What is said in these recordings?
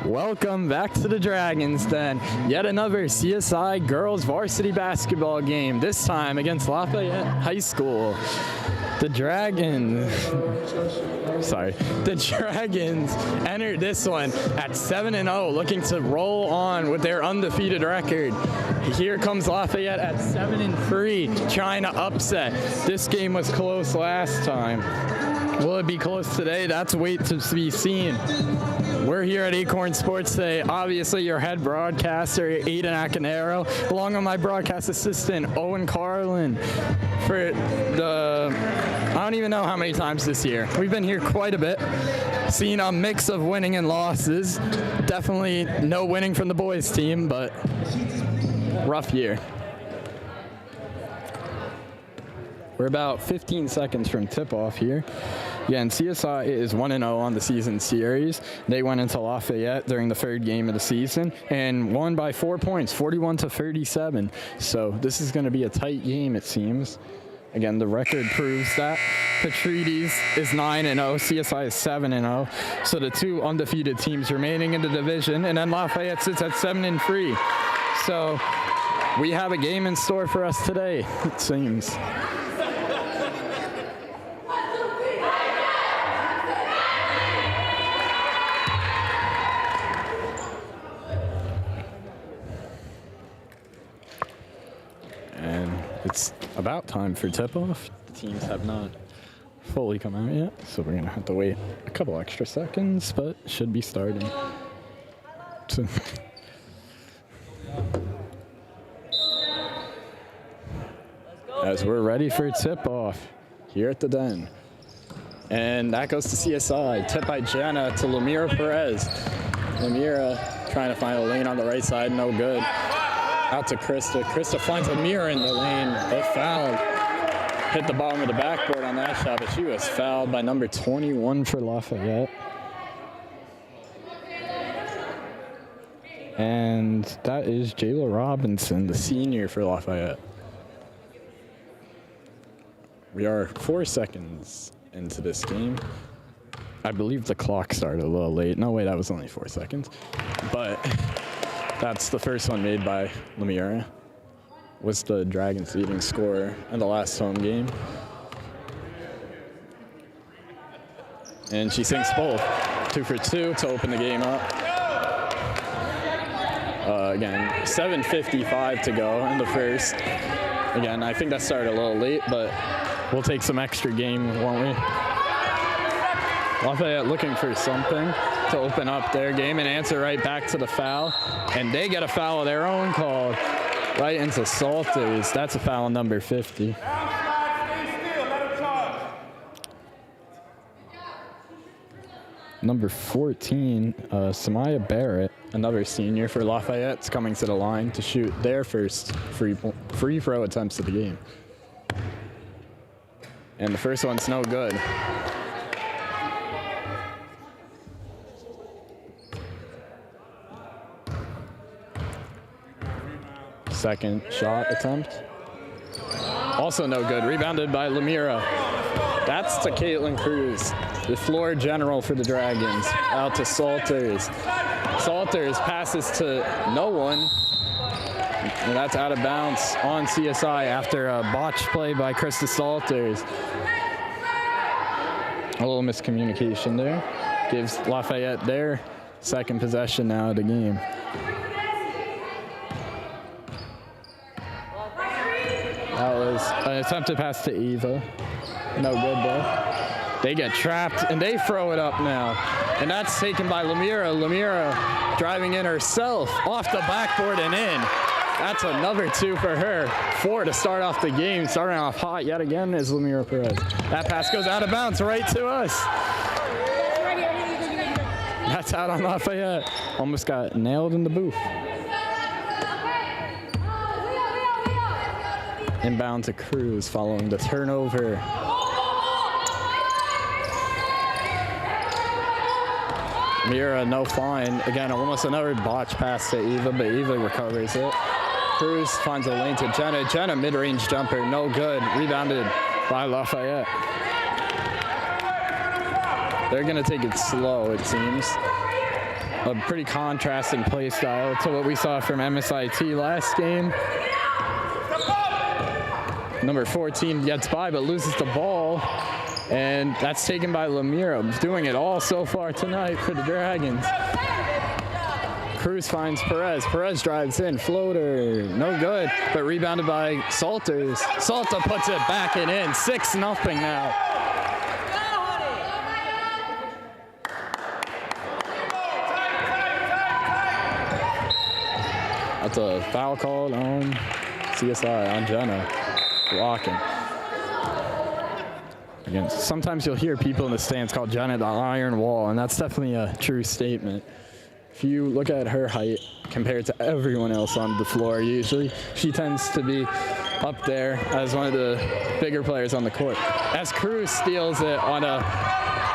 Welcome back to the Dragons Den. Yet another CSI girls varsity basketball game, this time against Lafayette High School. The Dragons entered this one at 7-0, looking to roll on with their undefeated record. Here comes Lafayette at 7-3, trying to upset. This game was close last time. Will it be close today? That's wait to be seen. We're here at Acorn Sports today. Obviously, your head broadcaster, Aidan Accornero, along with my broadcast assistant, Owen Carlin, for I don't even know how many times this year. We've been here quite a bit, seen a mix of winning and losses. Definitely no winning from the boys team, but rough year. We're about 15 seconds from tip-off here. Again, CSI is 1-0 on the season series. They went into Lafayette during the third game of the season and won by 4 points, 41-37. So this is going to be a tight game, it seems. Again, the record proves that. Petrides is 9-0, CSI is 7-0. So the two undefeated teams remaining in the division, and then Lafayette sits at 7-3. So we have a game in store for us today, it seems. It's about time for tip-off. The teams have not fully come out yet, so we're gonna have to wait a couple extra seconds, but should be starting. As we're ready for tip-off here at the Den. And that goes to CSI. Tip by Jenna to Lamira Perez. Lamira trying to find a lane on the right side, no good. Out to Krista. Krista finds Amira in the lane, but fouled. Hit the bottom of the backboard on that shot, but she was fouled by number 21 for Lafayette. And that is Jayla Robinson, the senior for Lafayette. We are 4 seconds into this game. I believe the clock started a little late. No way, that was only 4 seconds. But that's the first one made by Lamira. Was the Dragons' leading scorer in the last home game. And she sinks both. 2 for 2 to open the game up. Again, 7:55 to go in the first. Again, I think that started a little late, but we'll take some extra game, won't we? Lafayette looking for something to open up their game and answer right back to the foul. And they get a foul of their own called right into Salters. That's a foul number 50. Number 14, Samaya Barrett, another senior for Lafayette, is coming to the line to shoot their first free throw attempts of the game. And the first one's no good. Second shot attempt. Also no good. Rebounded by Lamira. That's to Caitlin Cruz, the floor general for the Dragons. Out to Salters. Salters passes to no one. And that's out of bounds on CSI after a botched play by Krista Salters. A little miscommunication there. Gives Lafayette their second possession now of the game. That was an attempted pass to Eva. No good though. They get trapped and they throw it up now. And that's taken by Lamira. Lamira driving in herself off the backboard and in. That's another 2 for her. 4 to start off the game. Starting off hot yet again is Lamira Perez. That pass goes out of bounds right to us. That's out on Lafayette. Almost got nailed in the booth. Inbound to Cruz following the turnover. Mira, no fine. Again, almost another botch pass to Eva, but Eva recovers it. Cruz finds a lane to Jenna. Jenna, mid-range jumper, no good. Rebounded by Lafayette. They're going to take it slow, it seems. a pretty contrasting play style to what we saw from MSIT last game. Number 14 gets by but loses the ball, and that's taken by Lemire, doing it all so far tonight for the Dragons. Cruz finds Perez. Perez drives in, floater, no good, but rebounded by Salters. Salter puts it back and in, 6-0 now. That's a foul called on CSI, on Jenna, blocking. Again, sometimes you'll hear people in the stands call Jenna the Iron Wall, and that's definitely a true statement. If you look at her height compared to everyone else on the floor, usually, she tends to be up there as one of the bigger players on the court. As Cruz steals it on a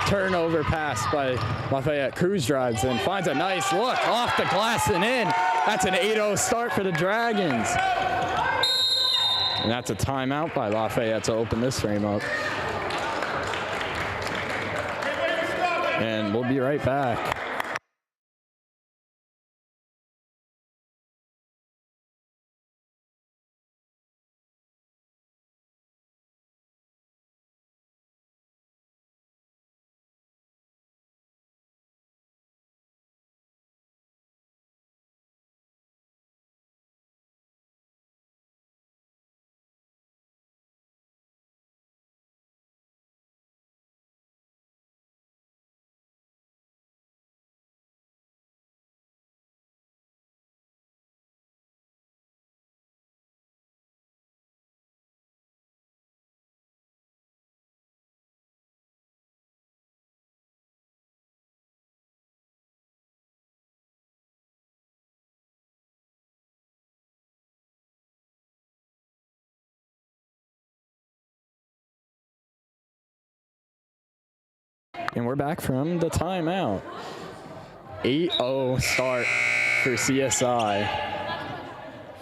turnover pass by Lafayette, Cruz drives in, finds a nice look off the glass and in. That's an 8-0 start for the Dragons. And that's a timeout by Lafayette to open this frame up. And we'll be right back. And we're back from the timeout. 8-0 start for CSI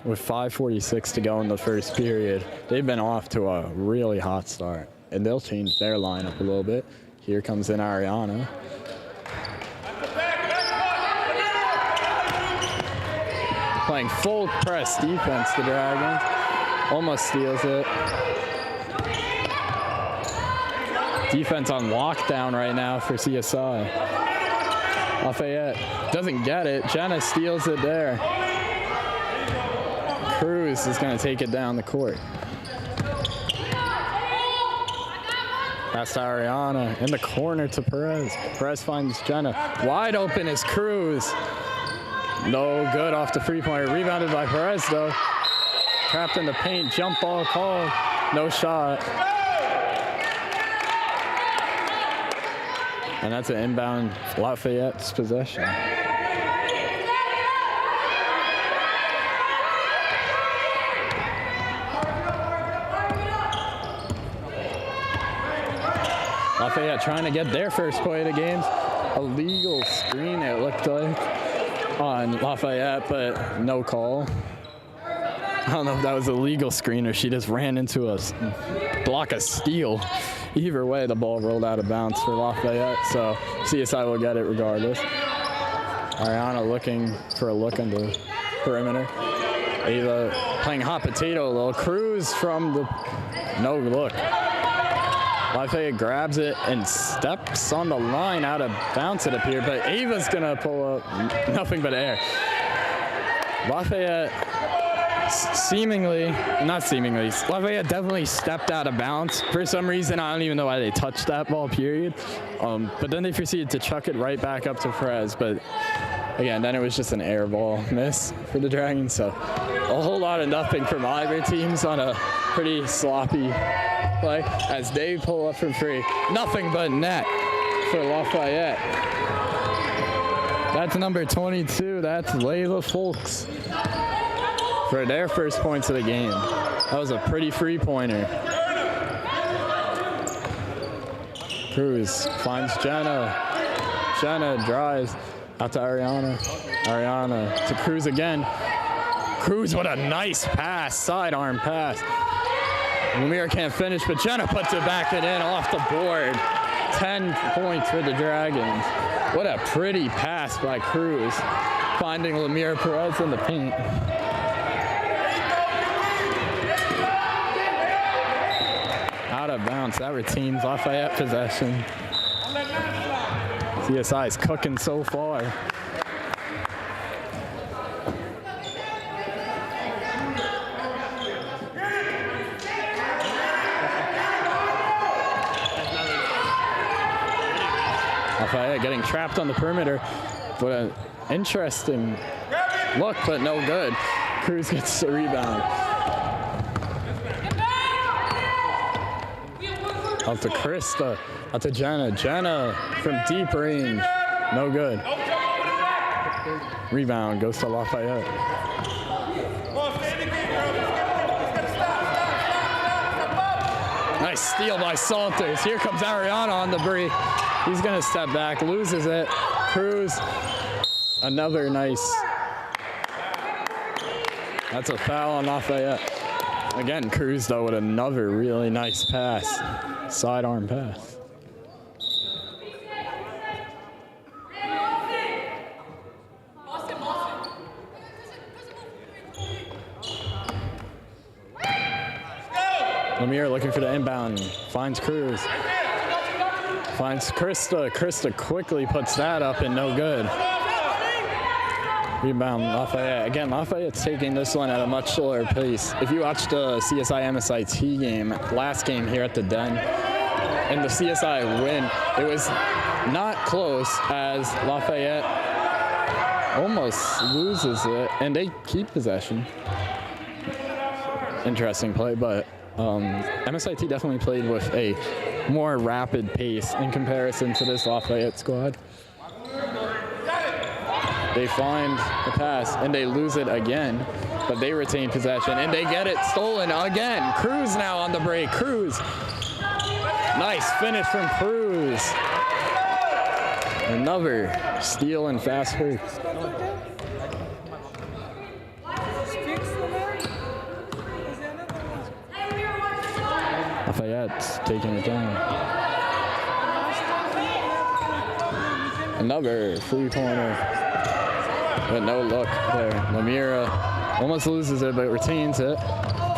with 5:46 to go in the first period. They've been off to a really hot start, and they'll change their lineup a little bit. Here comes in Ariana. Playing full press defense, the Dragons. Almost steals it. Defense on lockdown right now for CSI. Lafayette doesn't get it. Jenna steals it there. Cruz is going to take it down the court. Pass to Ariana in the corner to Perez. Perez finds Jenna. Wide open is Cruz. No good off the three-pointer. Rebounded by Perez, though. Trapped in the paint. Jump ball called. No shot. And that's an inbound Lafayette's possession. Lafayette trying to get their first point of the game. A legal screen, it looked like, on Lafayette, but no call. I don't know if that was a legal screen or she just ran into a block of steel. Either way, the ball rolled out of bounds for Lafayette, so CSI will get it regardless. Ariana looking for a look on the perimeter. Ava playing hot potato a little. Cruz from the no look. Lafayette grabs it and steps on the line out of bounds, it appeared, but Ava's gonna pull up nothing but air. Lafayette Lafayette definitely stepped out of bounds. For some reason, I don't even know why they touched that ball, period. But then they proceeded to chuck it right back up to Perez. But again, then it was just an air ball miss for the Dragons. So a whole lot of nothing from either teams on a pretty sloppy play as they pull up from free. Nothing but net for Lafayette. That's number 22. That's Layla Folks for their first points of the game. That was a pretty three-pointer. Cruz finds Jenna. Jenna drives out to Ariana. Ariana to Cruz again. Cruz, what a nice pass, sidearm pass. Lemire can't finish, but Jenna puts it back and in off the board. 10 points for the Dragons. What a pretty pass by Cruz, finding Lemire Perez in the paint. Out of bounds, that retains Lafayette possession. CSI is cooking so far. Lafayette getting trapped on the perimeter. What an interesting look, but no good. Cruz gets the rebound. Out to Krista, out to Jenna. Jenna from deep range, no good. Rebound goes to Lafayette. Nice steal by Salters. Here comes Ariana on the break. He's gonna step back, loses it. Cruz, another nice. That's a foul on Lafayette. Again, Cruz though with another really nice pass. Sidearm pass. Lemire looking for the inbound, finds Cruz. Finds Krista. Krista quickly puts that up and no good. Rebound, Lafayette. Again, Lafayette's taking this one at a much slower pace. If you watched the CSI MSIT game, last game here at the Den, and the CSI win, it was not close as Lafayette almost loses it, and they keep possession. Interesting play, but MSIT definitely played with a more rapid pace in comparison to this Lafayette squad. They find the pass and they lose it again, but they retain possession and they get it stolen again. Cruz now on the break. Cruz. Nice finish from Cruz. Another steal and fast break. Lafayette's taking it down. Another free corner, but no look there. Lemire almost loses it, but retains it.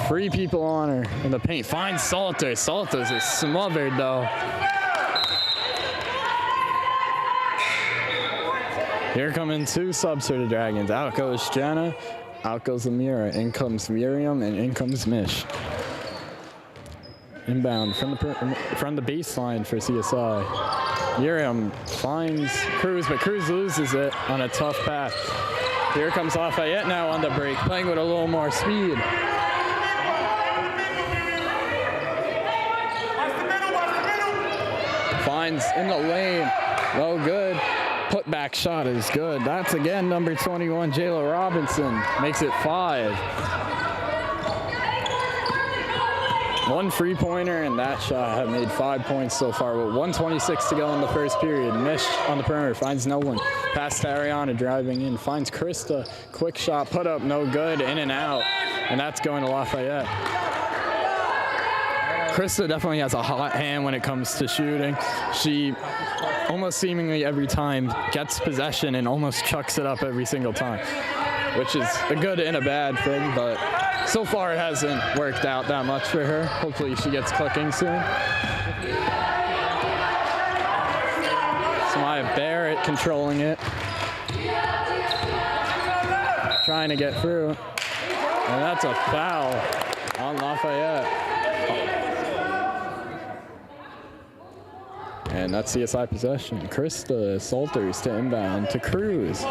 3 people on her in the paint. Finds Salters. Salters is smothered though. Here come in 2 subs for the Dragons. Out goes Jenna, out goes Lemire. In comes Miriam, and in comes Mish. Inbound from the baseline for CSI. Miriam finds Cruz, but Cruz loses it on a tough pass. Here comes Lafayette now on the break, playing with a little more speed. Finds in the lane, no good. Putback shot is good. That's again number 21, Jayla Robinson, makes it 5. 1 3-pointer, and that shot have made 5 points so far, with 1:26 to go in the first period. Mish on the perimeter, finds no one. Pass to Ariana, driving in, finds Krista. Quick shot, put up, no good, in and out, and that's going to Lafayette. Krista definitely has a hot hand when it comes to shooting. She almost seemingly every time gets possession and almost chucks it up every single time, which is a good and a bad thing, but so far it hasn't worked out that much for her. Hopefully she gets clicking soon. Samaya Barrett controlling it. Trying to get through. And that's a foul on Lafayette. And that's CSI possession. Krista Salters to inbound to Cruz.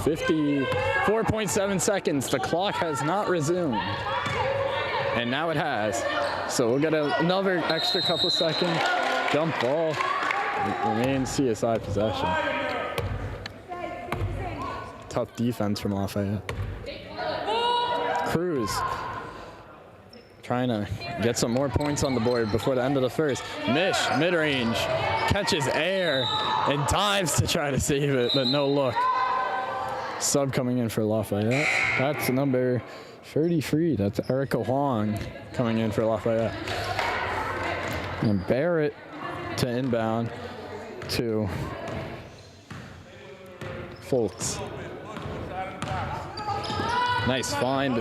54.7 seconds. The clock has not resumed. And now it has. So we'll get another extra couple seconds. Jump ball. It remains CSI possession. Tough defense from Lafayette. Cruz trying to get some more points on the board before the end of the first. Mish, mid-range, catches air and dives to try to save it, but no look. Sub coming in for Lafayette. That's number 33. That's Erica Huang coming in for Lafayette. And Barrett to inbound to Folks. Nice find.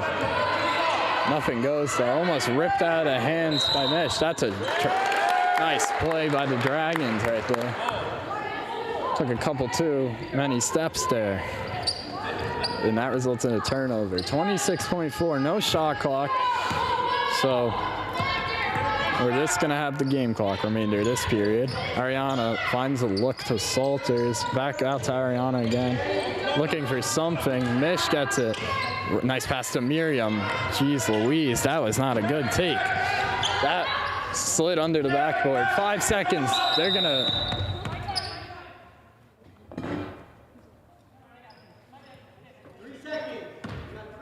Nothing goes there. Almost ripped out of hands by Mish. That's a nice play by the Dragons right there. Took a couple too many steps there. And that results in a turnover. 26.4, no shot clock. So we're just gonna have the game clock remainder of this period. Ariana finds a look to Salters. Back out to Ariana again. Looking for something. Mish gets it. Nice pass to Miriam. Jeez Louise, that was not a good take. That slid under the backboard. 5 seconds. They're gonna.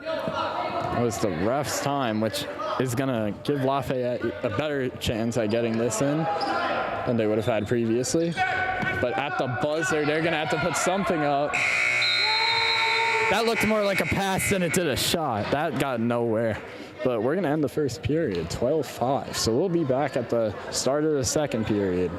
That was the ref's time, which is gonna give Lafayette a better chance at getting this in than they would have had previously. But at the buzzer, they're gonna have to put something up. That looked more like a pass than it did a shot. That got nowhere. But we're gonna end the first period, 12-5. So we'll be back at the start of the second period.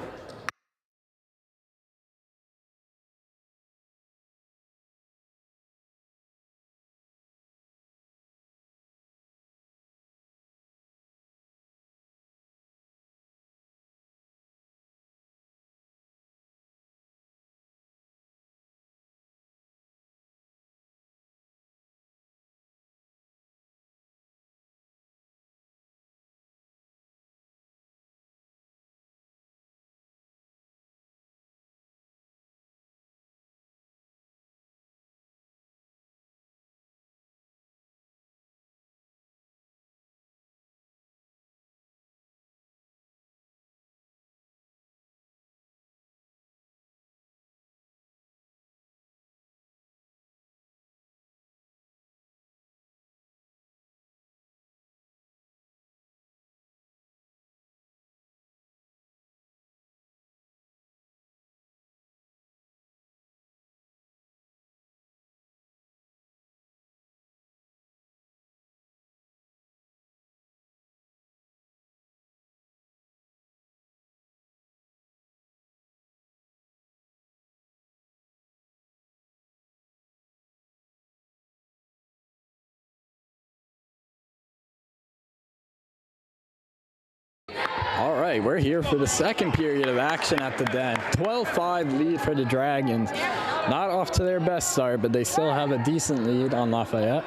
All right, we're here for the second period of action at the Den. 12-5 lead for the Dragons. Not off to their best start, but they still have a decent lead on Lafayette.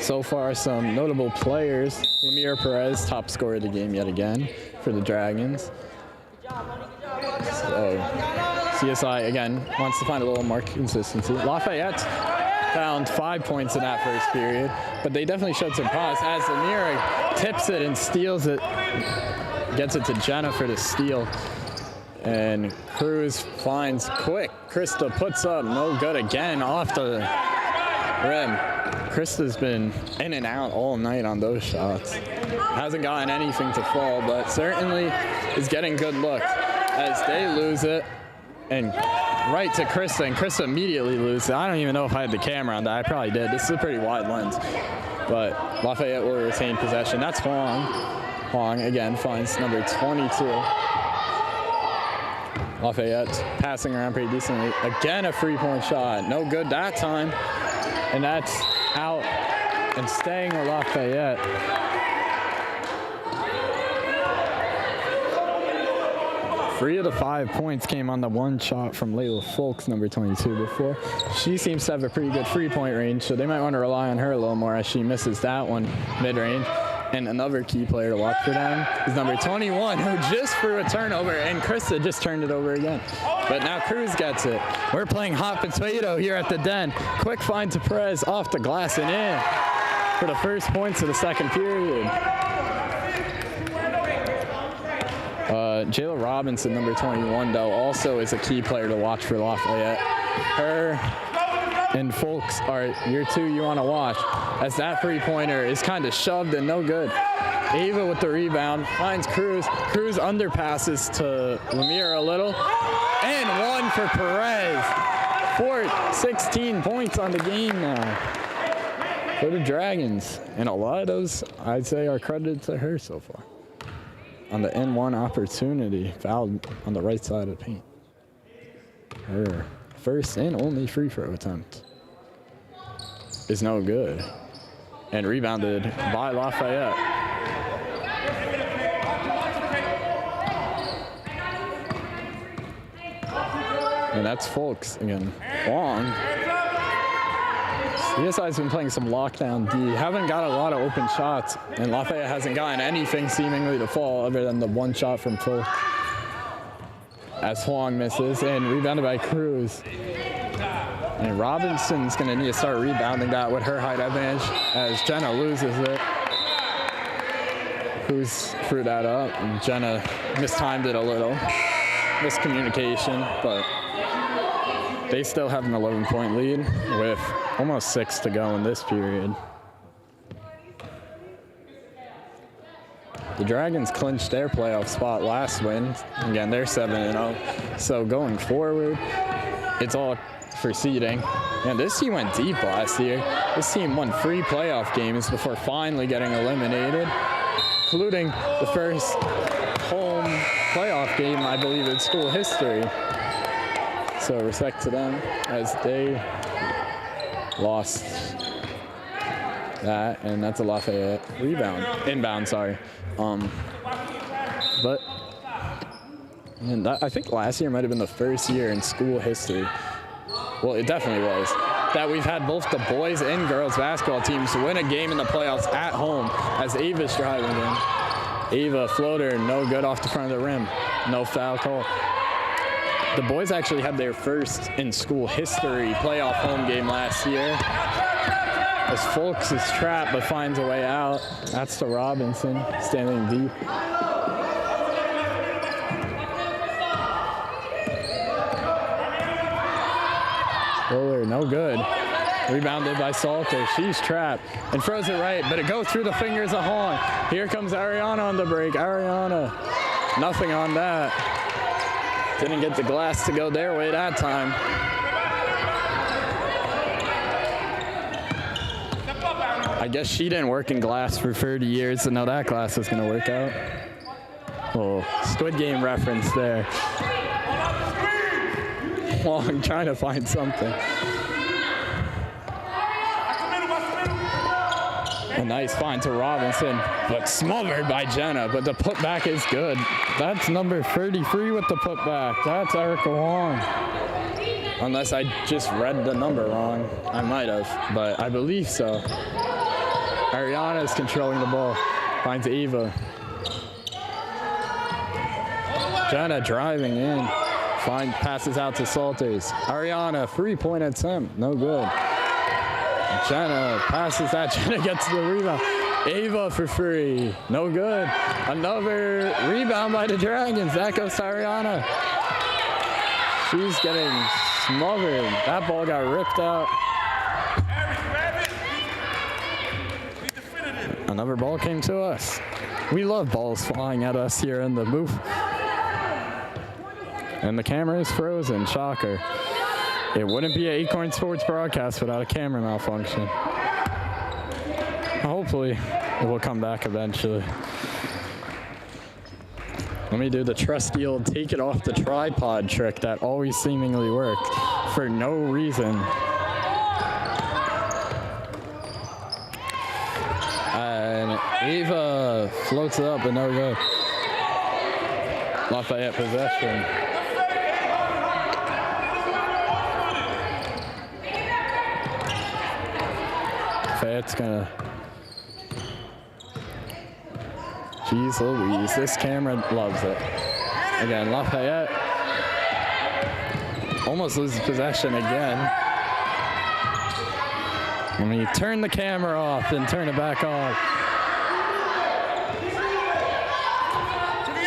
So far, some notable players. Lamir Perez, top scorer of the game yet again for the Dragons. So CSI, again, wants to find a little more consistency. Lafayette found 5 points in that first period, but they definitely showed some promise as Lamir tips it and steals it, gets it to Jenna for the steal. And Cruz finds quick. Krista puts up, no good again, off the rim. Krista's been in and out all night on those shots. Hasn't gotten anything to fall, but certainly is getting good looks as they lose it. And right to Krista, and Krista immediately loses it. I don't even know if I had the camera on that. I probably did. This is a pretty wide lens. But Lafayette will retain possession. That's Huang. Huang, again, finds number 22. Lafayette passing around pretty decently. Again, a three-point shot. No good that time. And that's out and staying with Lafayette. Three of the 5 points came on the one shot from Layla Folks, number 22 before. She seems to have a pretty good three-point range, so they might want to rely on her a little more as she misses that one mid-range. And another key player to watch for them is number 21, who just threw a turnover, and Krista just turned it over again. But now Cruz gets it. We're playing hot potato here at the Den. Quick find to Perez off the glass and in for the first points of the second period. Jayla Robinson, number 21, though, also is a key player to watch for Lafayette. Her and Folks are your two you want to watch, as that three-pointer is kind of shoved and no good. Ava with the rebound, finds Cruz. Cruz underpasses to Lamir a little, and one for Perez. 16 points on the game now for the Dragons, and a lot of those, I'd say, are credited to her so far. on the N1 opportunity. Fouled on the right side of the paint. Her first and only free throw attempt is no good. And rebounded by Lafayette. And that's Folks again. Long. CSI's been playing some lockdown D. Haven't got a lot of open shots, and Lafayette hasn't gotten anything seemingly to fall other than the one shot from Folks. As Huang misses, and rebounded by Cruz. And Robinson's gonna need to start rebounding that with her height advantage as Jenna loses it. Cruz threw that up, and Jenna mistimed it a little. Miscommunication, but they still have an 11-point lead with almost 6 to go in this period. The Dragons clinched their playoff spot last win. Again, they're 7-0. So going forward, it's all for seeding. And this team went deep last year. This team won 3 playoff games before finally getting eliminated, including the first home playoff game, I believe, in school history. So respect to them as they lost that, and that's a Lafayette inbound, sorry. But and I think last year might have been the first year in school history, well, it definitely was, that we've had both the boys and girls basketball teams win a game in the playoffs at home as Ava's driving in. Ava floater, no good off the front of the rim, no foul call. The boys actually had their first in school history playoff home game last year. As Folks is trapped but finds a way out. That's to Robinson, standing deep. Roller, no good. Rebounded by Salter. She's trapped and throws it right, but it goes through the fingers of Hong. Here comes Ariana on the break. Ariana, nothing on that. Didn't get the glass to go their way that time. I guess she didn't work in glass for 30 years to know that glass was going to work out. Oh, Squid Game reference there. Long trying to find something. A nice find to Robinson, but smothered by Jenna, but the putback is good. That's number 33 with the putback. That's Erica Wong. Unless I just read the number wrong. I might have, but I believe so. Ariana is controlling the ball. Finds Eva. Jenna driving in. Passes out to Salters. Ariana, 3-point attempt. No good. Jenna passes that. Jenna gets the rebound. Ava for free. No good. Another rebound by the Dragons. That goes to Ariana. She's getting smothered. That ball got ripped out. Another ball came to us. We love balls flying at us here in the booth. And the camera is frozen. Shocker. It wouldn't be an Acorn Sports broadcast without a camera malfunction. Hopefully, it will come back eventually. Let me do the trusty old take it off the tripod trick that always seemingly worked for no reason. And Ava floats it up, but no good. Lafayette possession. Lafayette's gonna. Jeez Louise, this camera loves it. Again, Lafayette almost loses possession again. Let me turn the camera off and turn it back on.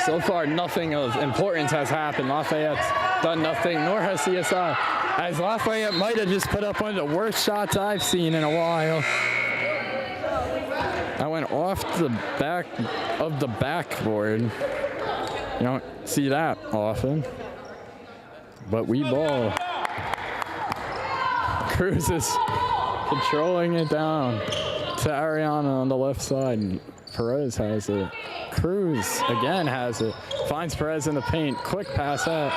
So far, nothing of importance has happened. Lafayette's done nothing, nor has CSI. As Lafayette might have just put up one of the worst shots I've seen in a while. I went off the back of the backboard. You don't see that often. But we ball. Cruz is controlling it down to Ariana on the left side. And Perez has it. Cruz again has it. Finds Perez in the paint. Quick pass out.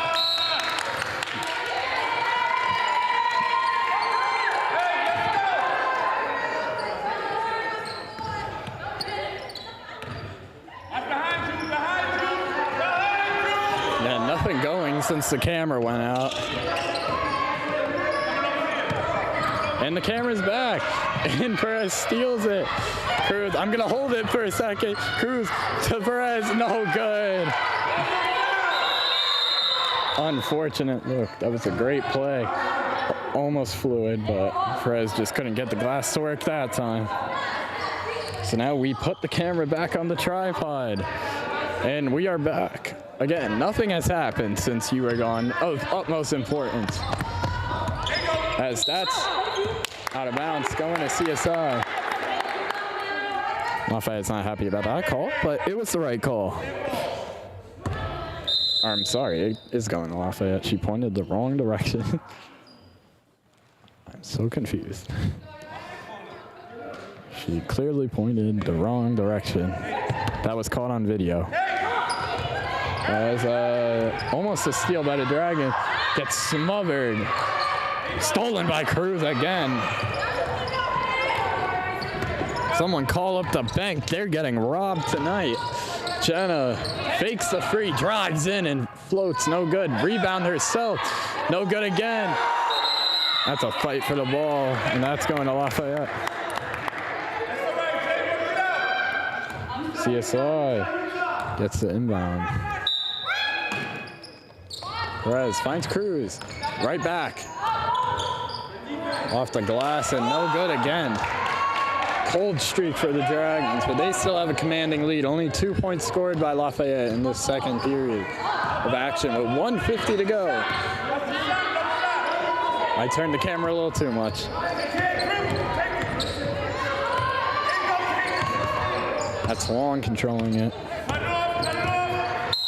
Yeah, nothing going since the camera went out. And the camera's back. And Perez steals it. Cruz, I'm gonna hold it for a second. Cruz to Perez, no good. Unfortunate. Look, that was a great play. Almost fluid, but Perez just couldn't get the glass to work that time. So now we put the camera back on the tripod. And we are back. Again, nothing has happened since you were gone. Of utmost importance. As that's out of bounds, going to CSI. Lafayette's not happy about that call, but it was the right call. I'm sorry, it is going to Lafayette. She pointed the wrong direction. I'm so confused. She clearly pointed the wrong direction. That was caught on video. As almost a steal by the Dragon. Gets smothered. Stolen by Cruz again. Someone call up the bank. They're getting robbed tonight. Jenna fakes the free, drives in and floats. No good. Rebound herself. No good again. That's a fight for the ball, and that's going to Lafayette. CSI gets the inbound. Perez finds Cruz. Right back. Off the glass and no good again. Cold streak for the Dragons, but they still have a commanding lead. Only 2 points scored by Lafayette in this second period of action with 1:50 to go. I turned the camera a little too much. That's Long controlling it.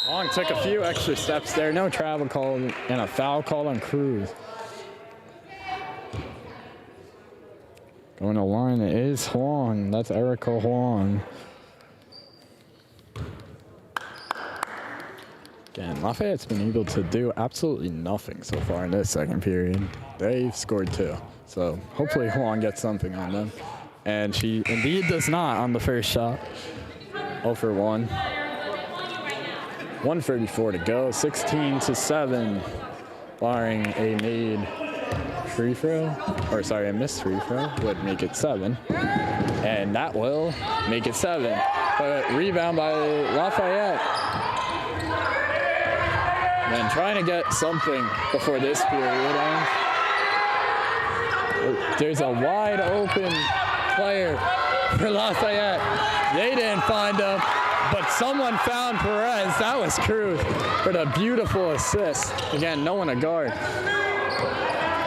Long took a few extra steps there. No travel call and a foul call on Cruz. Going to line, it is Huang. That's Erica Huang. Again, Lafayette's been able to do absolutely nothing so far in this second period. They've scored 2. So hopefully Huang gets something on them. And she indeed does not on the first shot. 0 for 1. 1:34 to go, 16-7, barring a made free throw, or sorry, a missed free throw would make it 7. And that will make it 7. But rebound by Lafayette. And trying to get something before this period ends. There's a wide open player for Lafayette. They didn't find him, but someone found Perez. That was Cruz for the beautiful assist. Again, no one to guard.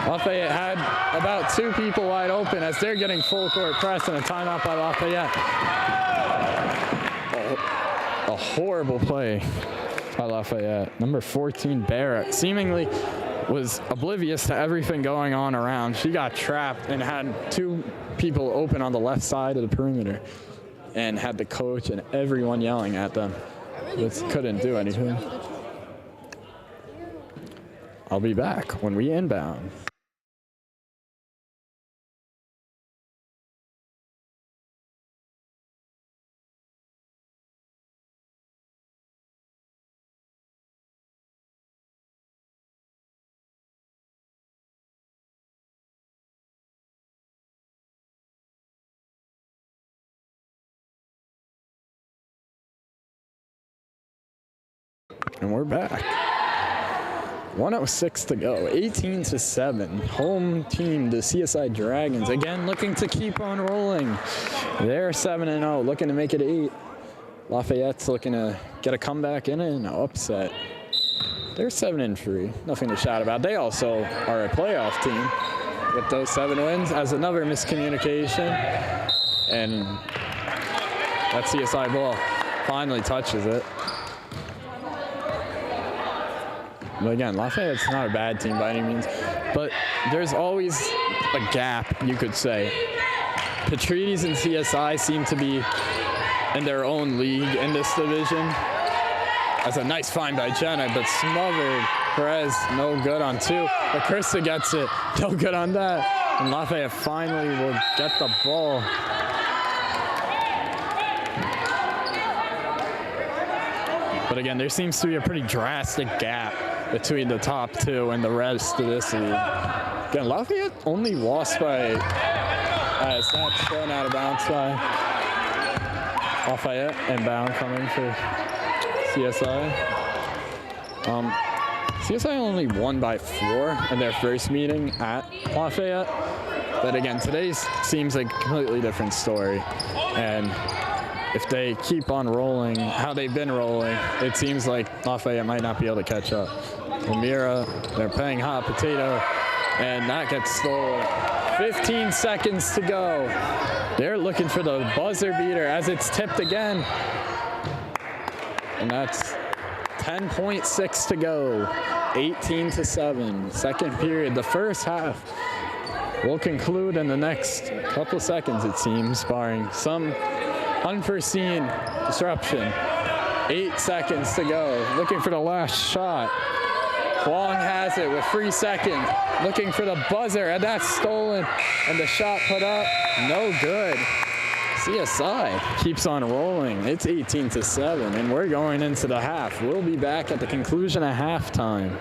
Lafayette had about 2 people wide open as they're getting full court press and a timeout by Lafayette. A horrible play by Lafayette. Number 14, Barrett, seemingly was oblivious to everything going on around. She got trapped and had 2 people open on the left side of the perimeter and had the coach and everyone yelling at them. Just couldn't do anything. I'll be back when we inbound. And we're back. 1:06 to go, 18-7. Home team, the CSI Dragons, again looking to keep on rolling. They're 7-0, looking to make it 8. Lafayette's looking to get a comeback in it and an upset. They're 7-3, nothing to shout about. They also are a playoff team with those 7 wins, as another miscommunication. And that CSI ball finally touches it. But again, Lafayette's not a bad team by any means, but there's always a gap, you could say. Petrides and CSI seem to be in their own league in this division. That's a nice find by Jenna, but smothered. Perez, no good on 2. But Krista gets it, no good on that. And Lafayette finally will get the ball. But again, there seems to be a pretty drastic gap between the top 2 and the rest of this league. Again, Lafayette only lost by, as that's thrown out of bounds by Lafayette, inbound coming for CSI. CSI only won by 4 in their first meeting at Lafayette. But again, today's seems like a completely different story. And if they keep on rolling how they've been rolling, it seems like Lafayette might not be able to catch up. Elmira, they're playing hot potato, and that gets stolen. 15 seconds to go. They're looking for the buzzer beater as it's tipped again. And that's 10.6 to go. 18-7. Second period, the first half will conclude in the next couple seconds, it seems, barring some unforeseen disruption. 8 seconds to go. Looking for the last shot. Huang has it with 3 seconds. Looking for the buzzer, and that's stolen. And the shot put up, no good. CSI keeps on rolling. It's 18-7, and we're going into the half. We'll be back at the conclusion of halftime.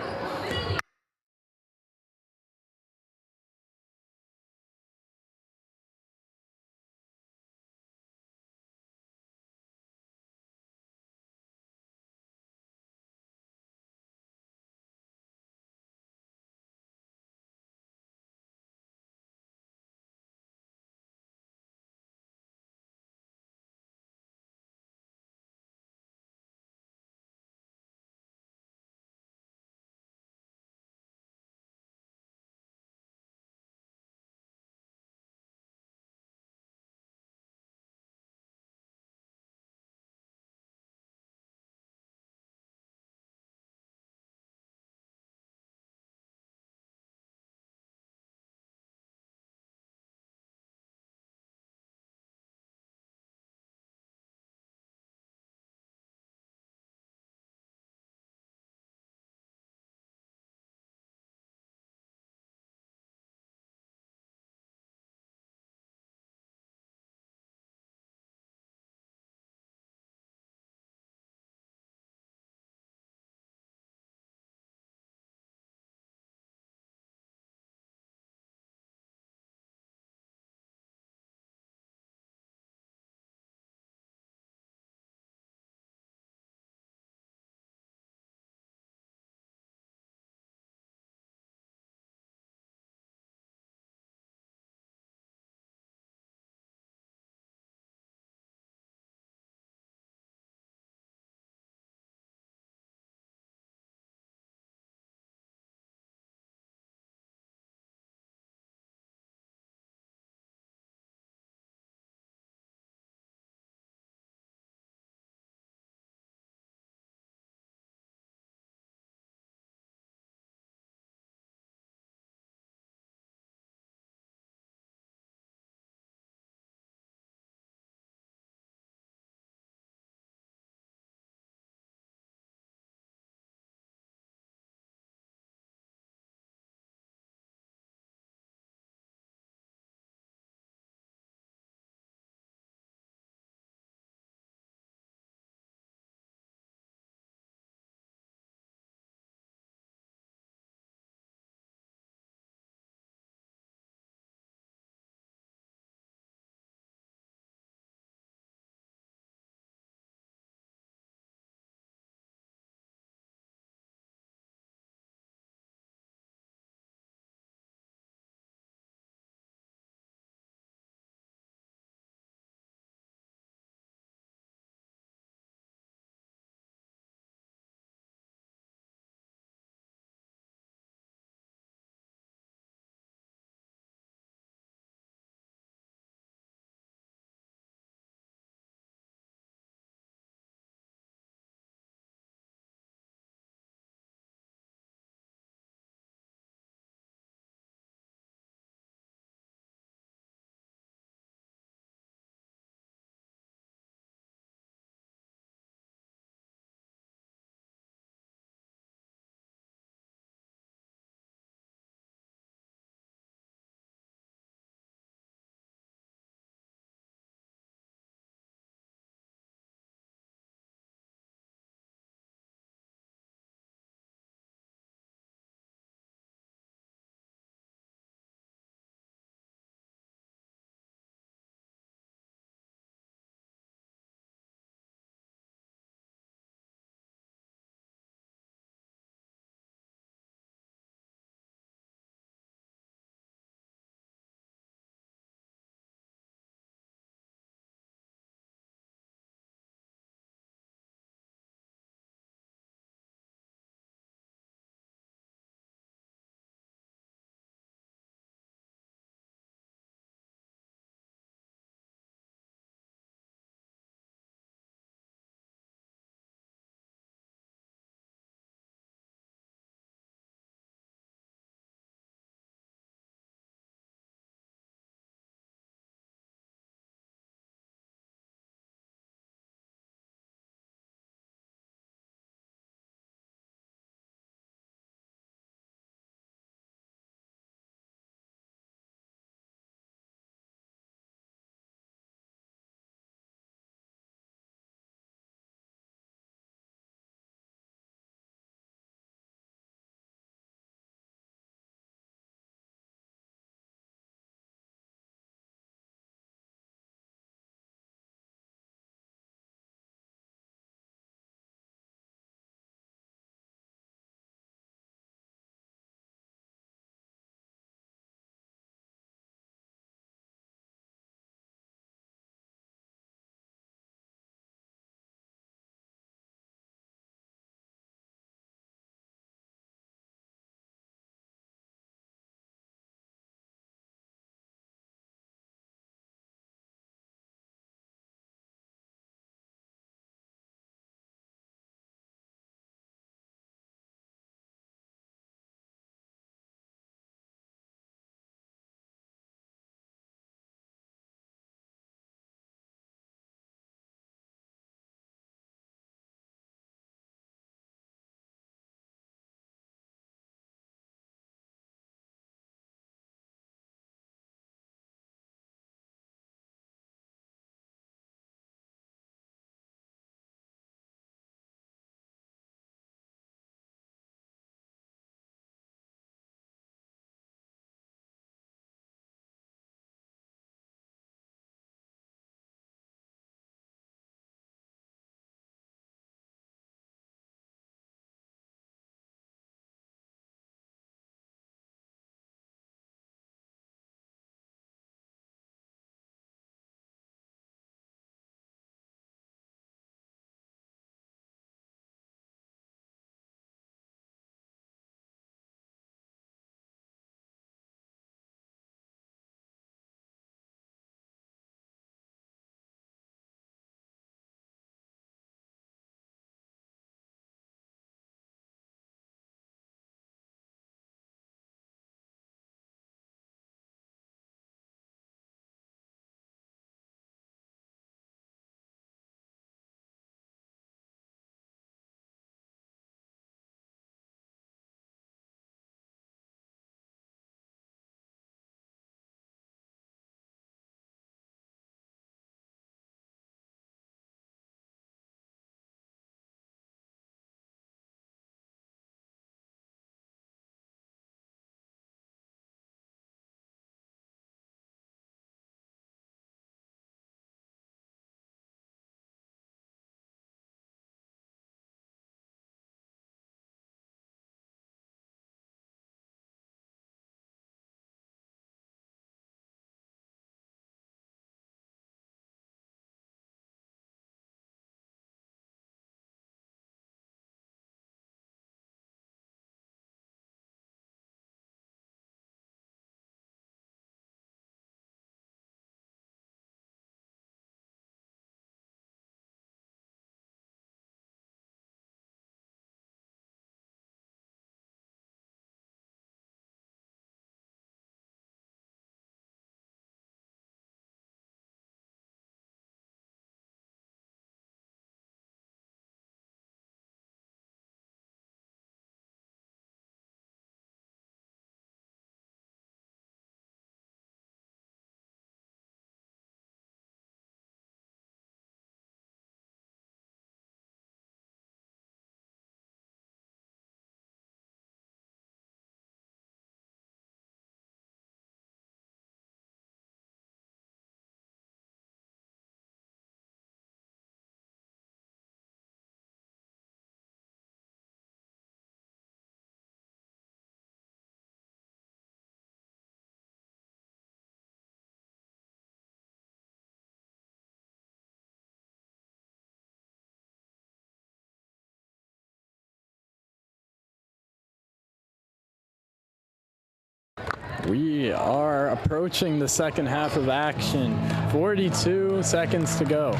We are approaching the second half of action. 42 seconds to go.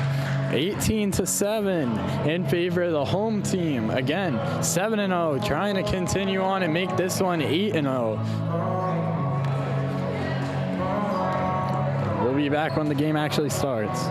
18-7 in favor of the home team. Again, 7-0, trying to continue on and make this one 8-0. We'll be back when the game actually starts.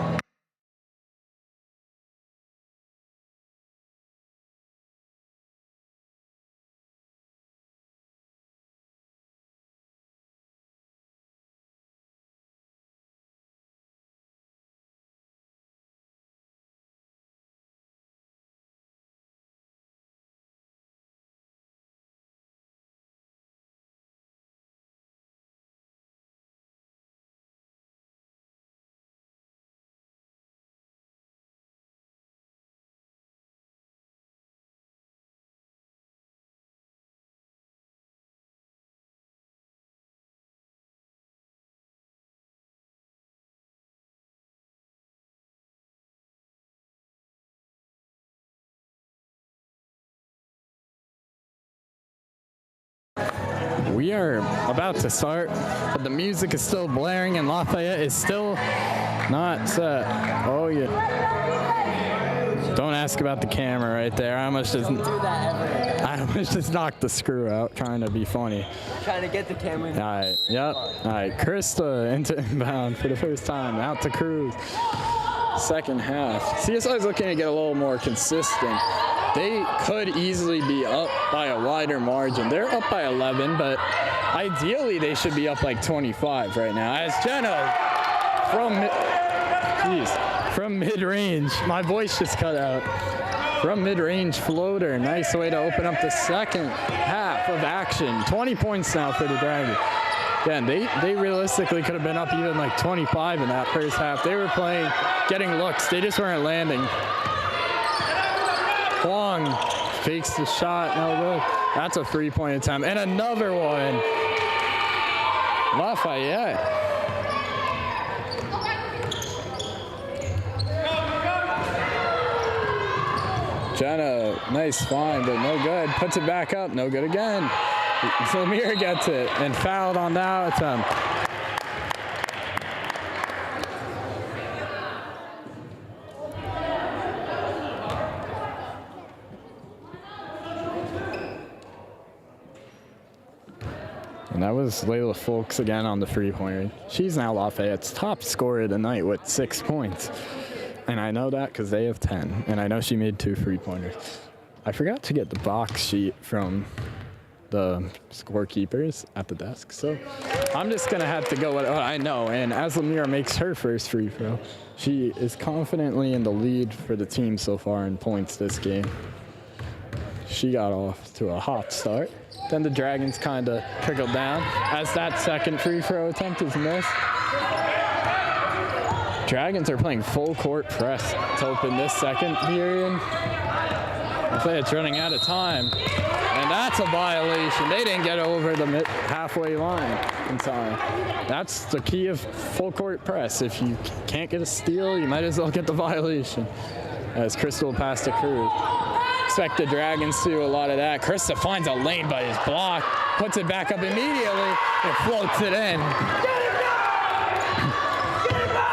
We are about to start, but the music is still blaring and Lafayette is still not set. Oh yeah. Don't ask about the camera right there. I almost just knocked the screw out trying to be funny. Trying to get the camera. All right, yep. All right, Krista into inbound for the first time. Out to Cruz. Second half. CSI is looking to get a little more consistent. They could easily be up by a wider margin. They're up by 11, but ideally they should be up like 25 right now. As Jenna from mid-range, my voice just cut out. From mid-range floater, nice way to open up the second half of action. 20 points now for the Dragons. Again, they realistically could have been up even like 25 in that first half. They were playing, getting looks. They just weren't landing. Huang fakes the shot, no good. That's a 3-point attempt, and another one. Lafayette. Jenna, nice find, but no good. Puts it back up, no good again. Samir gets it, and fouled on that attempt. And that was Layla Folks again on the three-pointer. She's now Lafayette's top scorer of the night with 6 points. And I know that because they have 10. And I know she made 2 three-pointers. I forgot to get the box sheet from the scorekeepers at the desk. So I'm just going to have to go with what I know. And as Lamira makes her first free throw, she is confidently in the lead for the team so far in points this game. She got off to a hot start. Then the Dragons kind of trickled down as that second free throw attempt is missed. Dragons are playing full court press to open this second period. It's running out of time, and that's a violation. They didn't get over the halfway line in time. That's the key of full court press. If you can't get a steal, you might as well get the violation. As Crystal passed to Cruz. Expect the Dragons to do a lot of that. Krista finds a lane by his block, puts it back up immediately, and floats it in.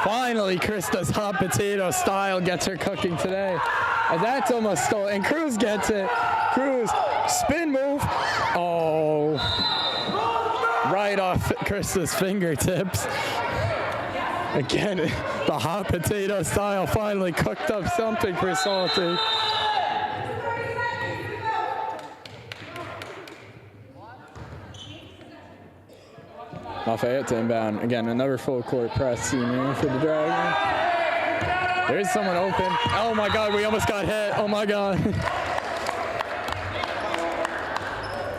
Finally, Krista's hot potato style gets her cooking today. And that's almost stolen. And Cruz gets it. Cruz, spin move. Oh, right off Krista's fingertips. Again, the hot potato style finally cooked up something for Salty. Lafayette to inbound. Again, another full court press senior for the Dragons. There's someone open. Oh my God, we almost got hit. Oh my God.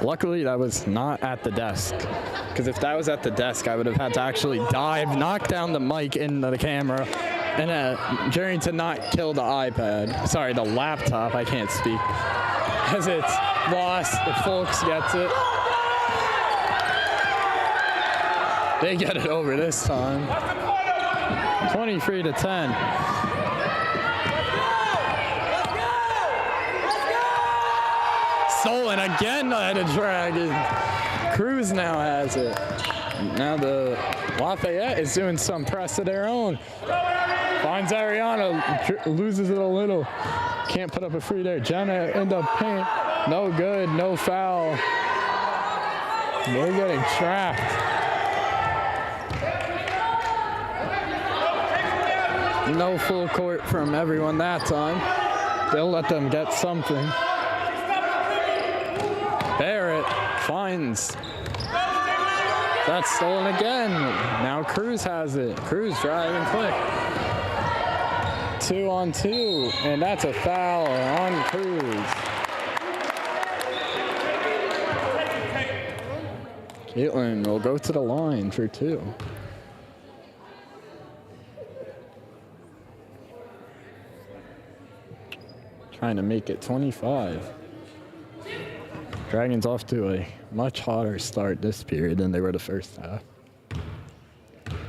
Luckily, that was not at the desk. Because if that was at the desk, I would have had to actually dive, knock down the mic into the camera, and a journey to not kill the iPad. Sorry, the laptop. I can't speak. As it's lost, if Folks gets it. They get it over this time. 23-10. stolen again by the Dragon. Cruz now has it. Now the Lafayette is doing some press of their own. Finds Ariana, loses it a little. Can't put up a free there. Jenna in the paint. No good, no foul. They're getting trapped. No full court from everyone that time. They'll let them get something. Barrett finds. That's stolen again. Now Cruz has it. Cruz driving quick. 2-on-2, and that's a foul on Cruz. Caitlin will go to the line for 2. Trying to make it 25. Dragons off to a much hotter start this period than they were the first half.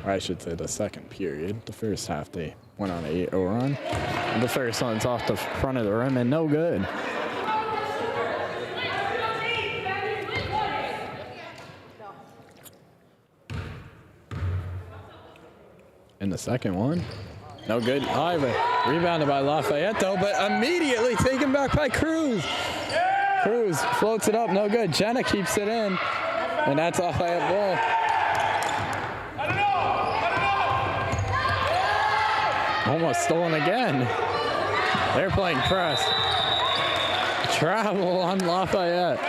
Or I should say the second period. The first half they went on an 8-0 run. And the first one's off the front of the rim and no good. And the second one, no good either. Rebounded by Lafayette though, but immediately taken back by Cruz. Cruz floats it up, no good. Jenna keeps it in, and that's Lafayette ball. Almost stolen again. They're playing press. Travel on Lafayette.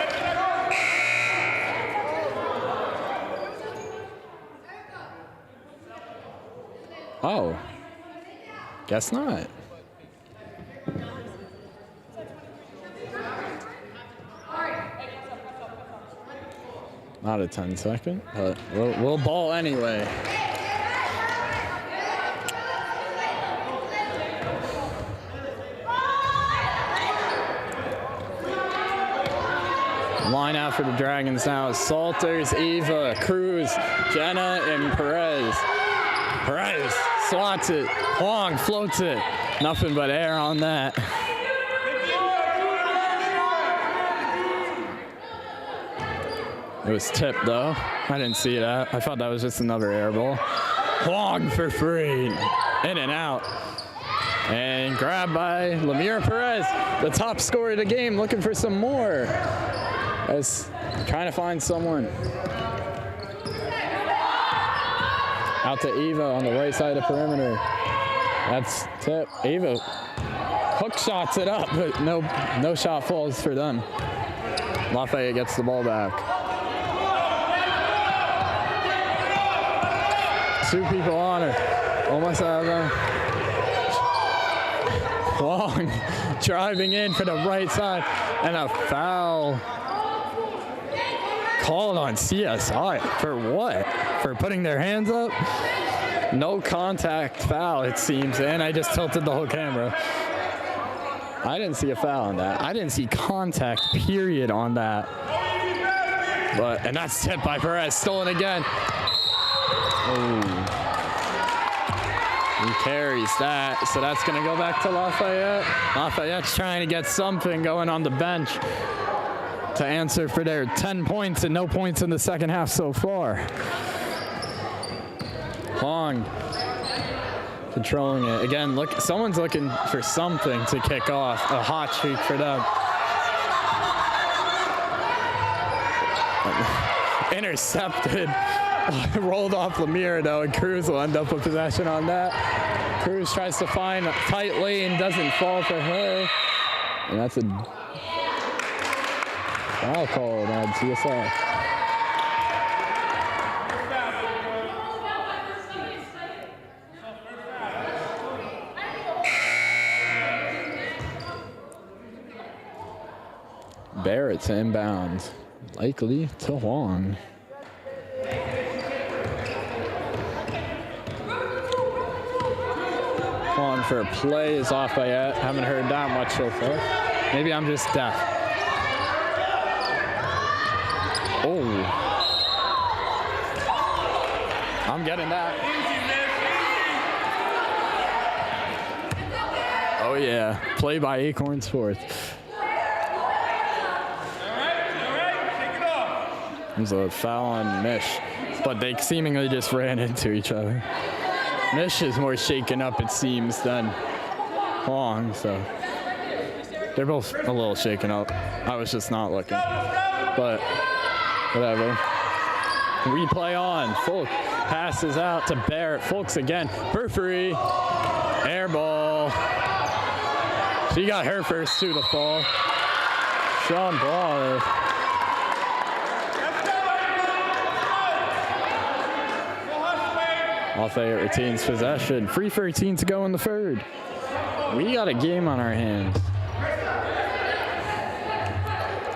Oh, guess not. Not a 10-second, but we'll ball anyway. Line out for the Dragons now is Salters, Eva, Cruz, Jenna, and Perez. Perez swats it. Huang floats it. Nothing but air on that. It was tipped though. I didn't see that. I thought that was just another air ball. Huang for free. In and out. And grabbed by Lamira Perez, the top scorer of the game, looking for some more. As trying to find someone. Out to Eva on the right side of the perimeter. That's tip. Eva hook shots it up, but no shot falls for them. Lafayette gets the ball back. 2 people on her. Almost out of them. Long driving in for the right side, and a foul called on CSI. For what? For putting their hands up? No contact foul, it seems, and I just tilted the whole camera. I didn't see a foul on that. I didn't see contact, period, on that. And that's tipped by Perez, stolen again. Oh. He carries that, so that's going to go back to Lafayette. Lafayette's trying to get something going on the bench to answer for their 10 points and no points in the second half so far. Huang controlling it. Again, look, someone's looking for something to kick off. A hot streak for them. Intercepted. Rolled off Lamira though, and Cruz will end up with possession on that. Cruz tries to find a tight lane, doesn't fall for her. And that's a foul call on CSI. Barrett's inbounds, likely to Huang. On for a play is off by yet. Haven't heard that much so far. Maybe I'm just deaf. Oh. I'm getting that. Oh yeah, play by Acorn Sports. There's a foul on Mish, but they seemingly just ran into each other. Mish is more shaken up, it seems, than Huang, so they're both a little shaken up. I was just not looking, but whatever. Replay on. Fulk passes out to Barrett. Fulks again for free. Air ball. She got her first to the fall. Sean Ball. Lafayette retains possession. 3:13 to go in the third. We got a game on our hands.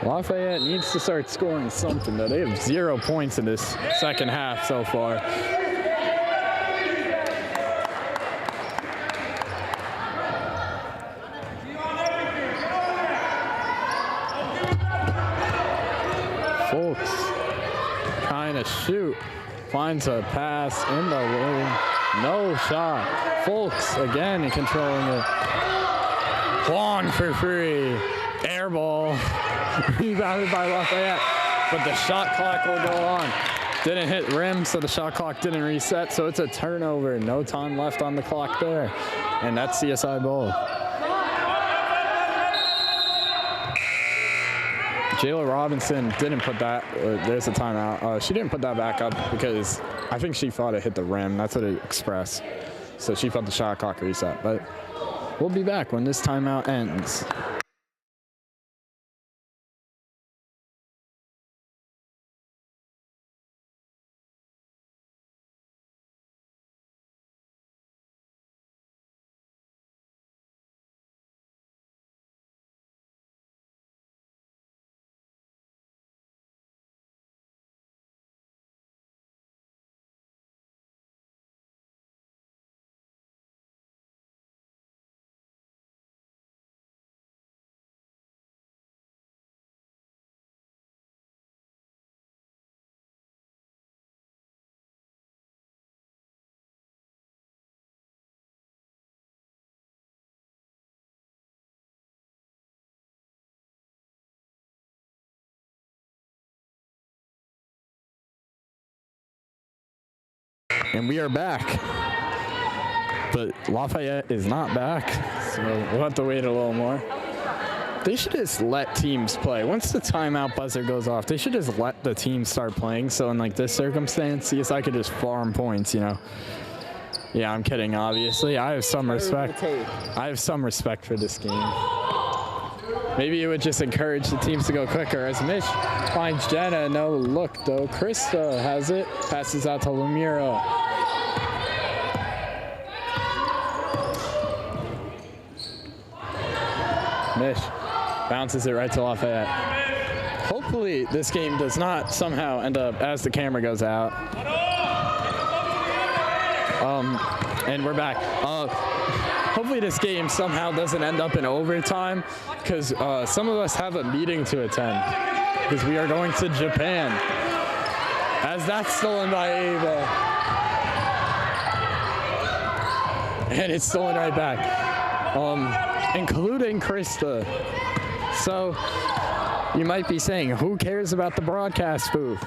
Lafayette needs to start scoring something, though. They have 0 points in this second half so far. Fulks trying to shoot. Finds a pass in the lane. No shot. Fulks again controlling it. Huang for free. Air ball. Rebounded by Lafayette. But the shot clock will go on. Didn't hit rim, so the shot clock didn't reset. So it's a turnover. No time left on the clock there. And that's CSI ball. Jayla Robinson didn't put that, there's a timeout. She didn't put that back up because I think she thought it hit the rim. That's what it expressed. So she thought the shot clock reset. But we'll be back when this timeout ends. And we are back. But Lafayette is not back, so we'll have to wait a little more. They should just let teams play. Once the timeout buzzer goes off, they should just let the team start playing. So in like this circumstance, CSI could just farm points, you know. Yeah, I'm kidding, obviously. I have some respect. I have some respect for this game. Maybe it would just encourage the teams to go quicker. As Mish finds Jenna, no look though. Krista has it, passes out to Lumira. Mish bounces it right to Lafayette. Hopefully this game does not somehow end up as the camera goes out. And we're back. Hopefully this game somehow doesn't end up in overtime because some of us have a meeting to attend because we are going to Japan. As that's stolen by Ava. And it's stolen right back. Including Krista. So you might be saying, who cares about the broadcast booth?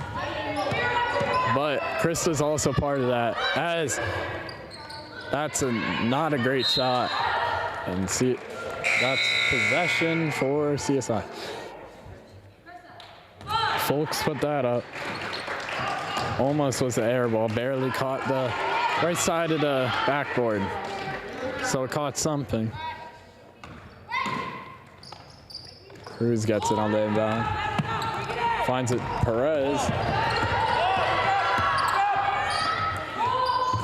But Krista's also part of that, as that's not a great shot. And see, that's possession for CSI. Folks put that up. Almost was an air ball, barely caught the right side of the backboard. So it caught something. Cruz gets it on the inbound. Finds it, Perez.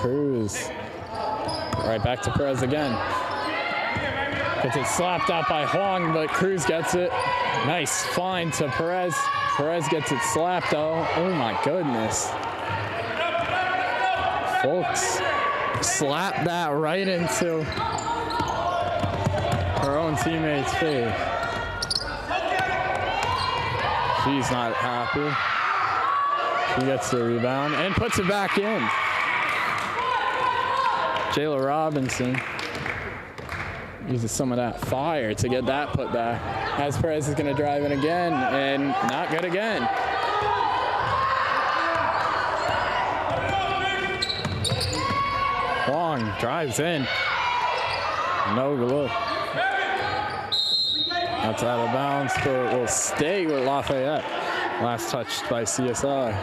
Cruz. Right back to Perez again. Gets it slapped out by Huang, but Cruz gets it. Nice find to Perez. Perez gets it slapped though. Oh my goodness. Folks slapped that right into her own teammate's face. She's not happy. She gets the rebound and puts it back in. Jayla Robinson uses some of that fire to get that put back. As Perez is going to drive in again, and not good again. drives in. No look. That's out of bounds, but will stay with Lafayette. Last touched by CSI.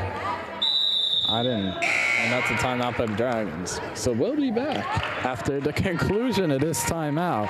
Aidan, and that's a timeout by the Dragons. So we'll be back after the conclusion of this timeout.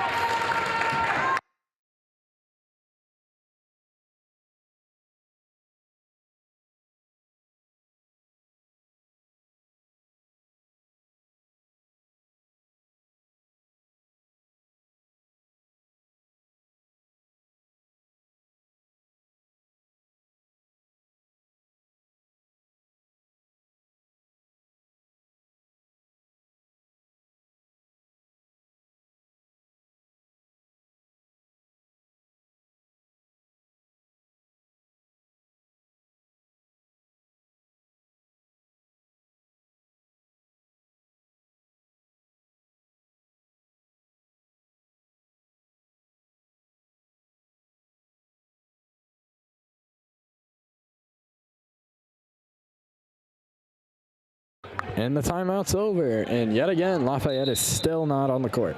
And the timeout's over. And yet again, Lafayette is still not on the court.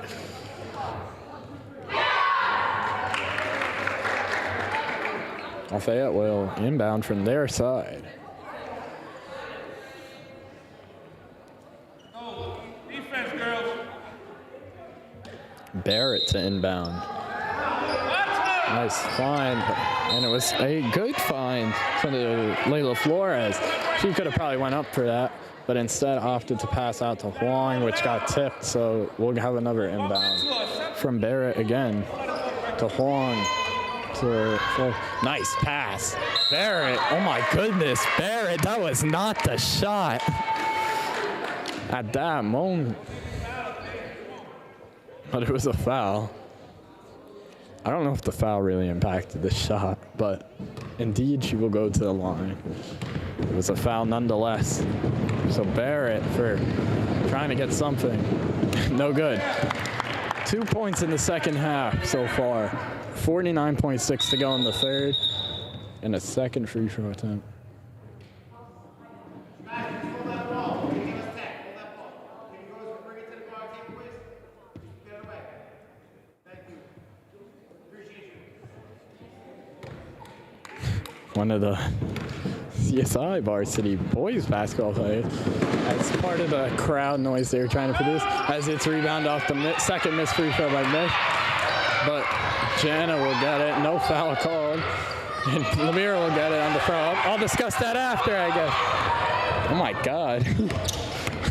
Lafayette will inbound from their side. Defense, girls. Barrett to inbound. Nice find. And it was a good find from Layla Flores. She could have probably went up for that, but instead opted to pass out to Huang, which got tipped, so we'll have another inbound from Barrett again to Huang. Nice pass. Barrett, oh my goodness, Barrett, that was not the shot at that moment. But it was a foul. I don't know if the foul really impacted the shot, but indeed she will go to the line. It was a foul nonetheless. So Barrett for trying to get something. No good. 2 points in the second half so far. 49.6 to go in the third. And a second free throw attempt. One of the CSI Varsity boys basketball players as part of the crowd noise they were trying to produce as it's rebound off the second missed free throw by Mick. But Jana will get it, no foul called. And Lemire will get it on the throw up. I'll discuss that after, I guess. Oh my God.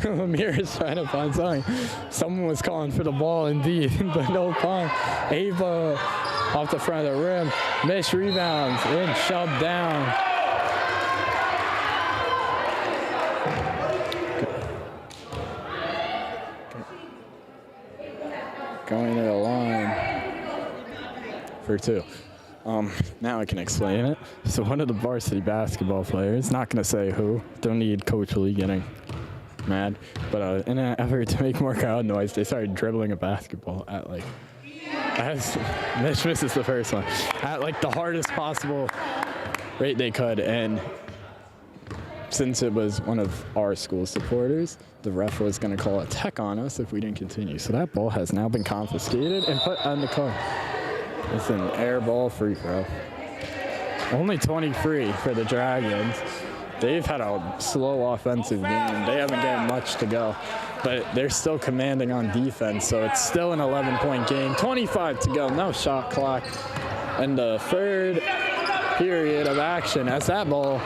Lemire is trying to find something. Someone was calling for the ball indeed, but no point. Ava off the front of the rim, missed rebounds, and shoved down. Going to the line for two. Now I can explain it. So one of the varsity basketball players, not going to say who, don't need Coach Lee getting mad, but in an effort to make more crowd noise, they started dribbling a basketball at Mitch misses the first one, at the hardest possible rate they could. And since it was one of our school supporters, the ref was going to call a tech on us if we didn't continue. So that ball has now been confiscated and put on the court. It's an air ball free throw. Only 23 for the Dragons. They've had a slow offensive game. They haven't gotten much to go, but they're still commanding on defense, so it's still an 11-point game. 25 to go, no shot clock. And the third period of action as that ball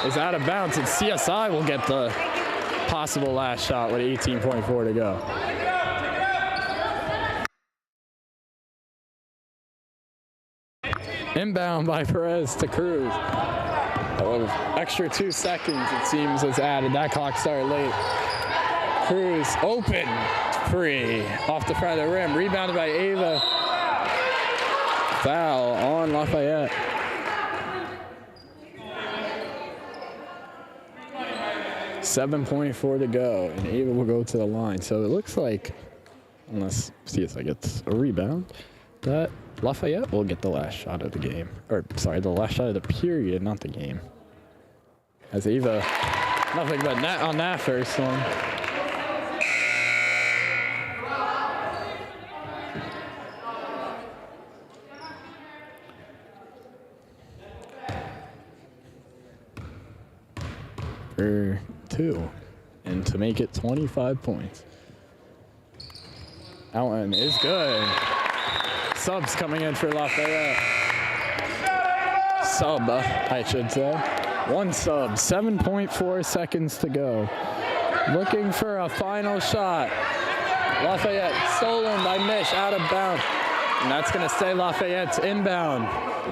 is out of bounds, and CSI will get the possible last shot with 18.4 to go. Inbound by Perez to Cruz. Extra 2 seconds, it seems, was added. That clock started late. Cruz open, free, off the front of the rim. Rebounded by Ava. Foul on Lafayette. .4 to go, and Ava will go to the line. So it looks like, unless CSI gets a rebound, that Lafayette will get the last shot of the game. Or, sorry, the last shot of the period, not the game. As Ava, nothing but net on that first one. for 2 and to make it 25 points. That one is good. Subs coming in for Lafayette. Sub, I should say. 1 sub, 7.4 seconds to go. Looking for a final shot. Lafayette stolen by Mish, out of bounds. And that's gonna stay Lafayette's inbound.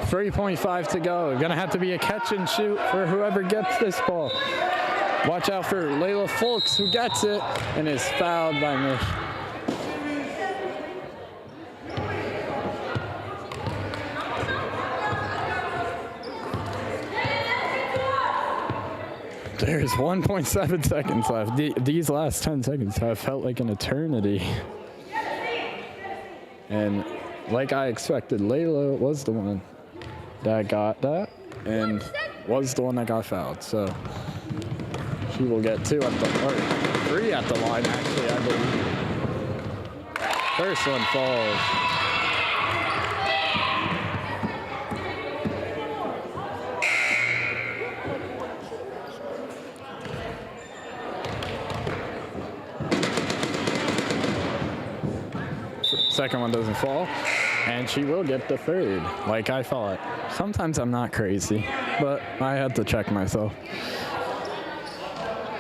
3.5 to go. Gonna have to be a catch and shoot for whoever gets this ball. Watch out for Layla Fulks, who gets it and is fouled by Mish. There's 1.7 seconds left. These last 10 seconds have felt like an eternity. And like I expected, Layla was the one that got that and was the one that got fouled. So she will get 2 at the, or 3 at the line, actually, I believe. First one falls. Second one doesn't fall, and she will get the 3rd, like I thought. Sometimes I'm not crazy, but I had to check myself.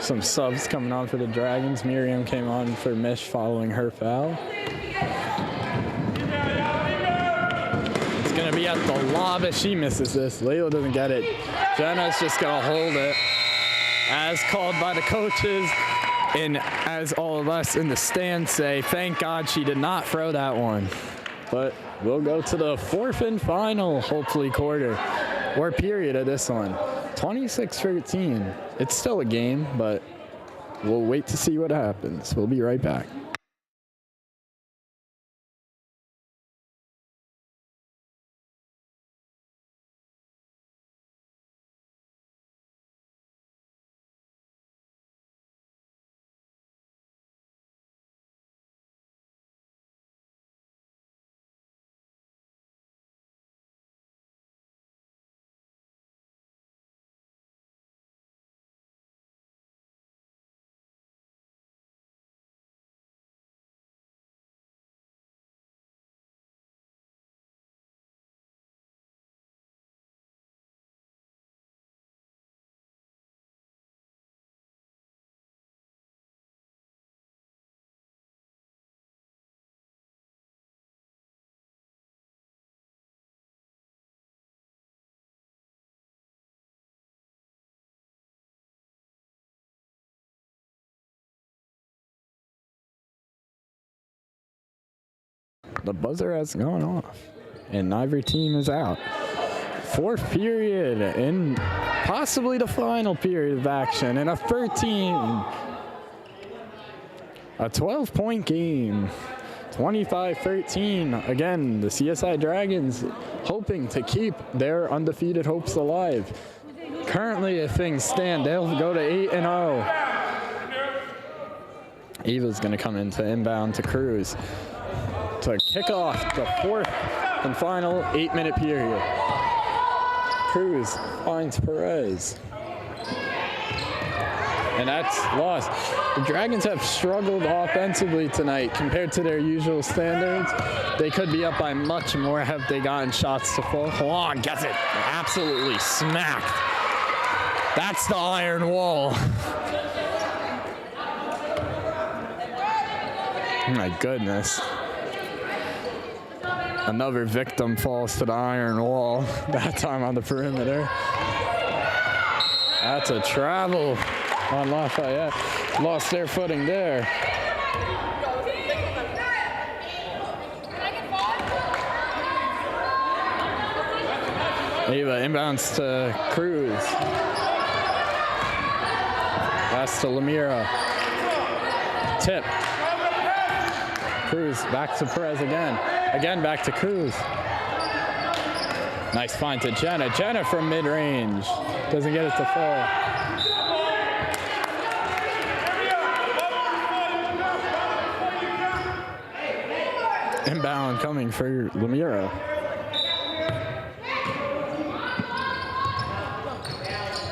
Some subs coming on for the Dragons. Miriam came on for Mish following her foul. It's gonna be at the lob as she misses this. Layla doesn't get it. Jenna's just gonna hold it, as called by the coaches. And as all of us in the stands say, thank God she did not throw that one. But we'll go to the 4th and final, hopefully, quarter or period of this one. 26-13. It's still a game, but we'll wait to see what happens. We'll be right back. The buzzer has gone off, and neither team is out. 4th period, and possibly the final period of action, and a 12-point game. 25-13. Again, the CSI Dragons hoping to keep their undefeated hopes alive. Currently, if things stand, they'll go to 8-0. Eva's going to come in to inbound to Cruz to kick off the 4th and final 8-minute period. Cruz finds Perez. And that's lost. The Dragons have struggled offensively tonight compared to their usual standards. They could be up by much more have they gotten shots to fall. Juan gets it absolutely smacked. That's the iron wall. My goodness. Another victim falls to the iron wall, that time on the perimeter. That's a travel on Lafayette. Lost their footing there. Ava inbounds to Cruz. Pass to Lemira. Tip. Cruz back to Perez again. Again back to Cruz. Nice find to Jenna. Jenna from mid-range. Doesn't get it to fall. Inbound coming for Lemira.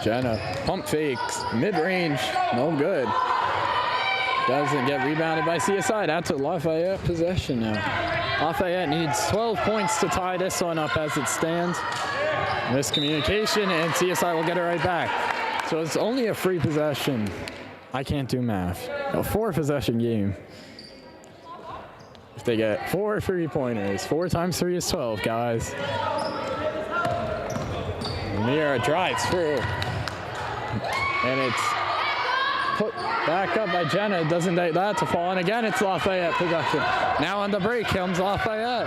Jenna pump fakes, mid-range, no good. Doesn't get rebounded by CSI. That's a Lafayette possession now. Lafayette needs 12 points to tie this one up as it stands. Miscommunication, and CSI will get it right back. So it's only a free possession. I can't do math. A 4-possession game. If they get 4 3-pointers, 4 times 3 is 12, guys. Mira drives through. And it's put back up by Jenna. Doesn't take that to fall. And again, it's Lafayette possession. Now on the break comes Lafayette.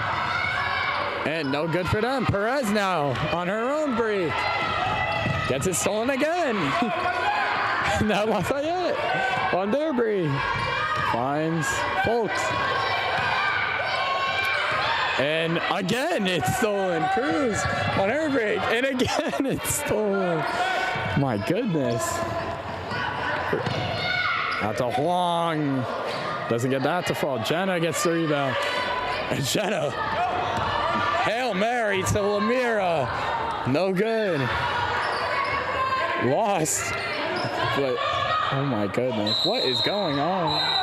And no good for them. Perez now on her own break. Gets it stolen again. Now Lafayette on their break. Finds Folks. And again, it's stolen. Cruz on her break. And again, it's stolen. My goodness. Out to Huang. Doesn't get that to fall. Jenna gets the rebound. And Jenna. Hail Mary to Lamira. No good. Lost. But, oh my goodness. What is going on?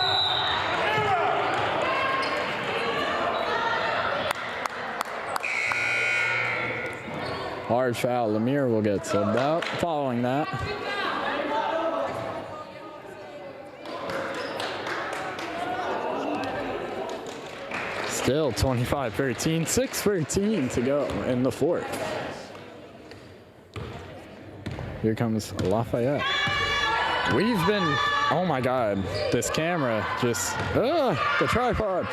Hard foul. Lamir will get subbed out following that. Still 25-13, 6:13 to go in the fourth. Here comes Lafayette. We've been, oh my God, this camera just, the tripod.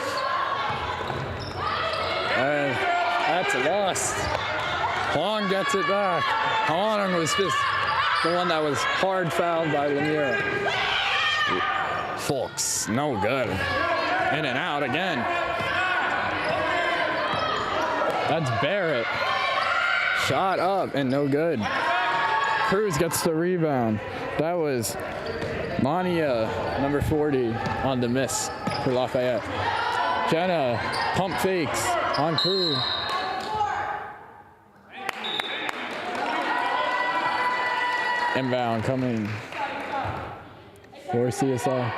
That's a loss. Huang gets it back. Huang was just the one that was hard fouled by Lamira. Folks, no good. In and out again. That's Barrett. Shot up and no good. Cruz gets the rebound. That was Mania, number 40, on the miss for Lafayette. Jenna, pump fakes on Cruz. Inbound coming for CSI.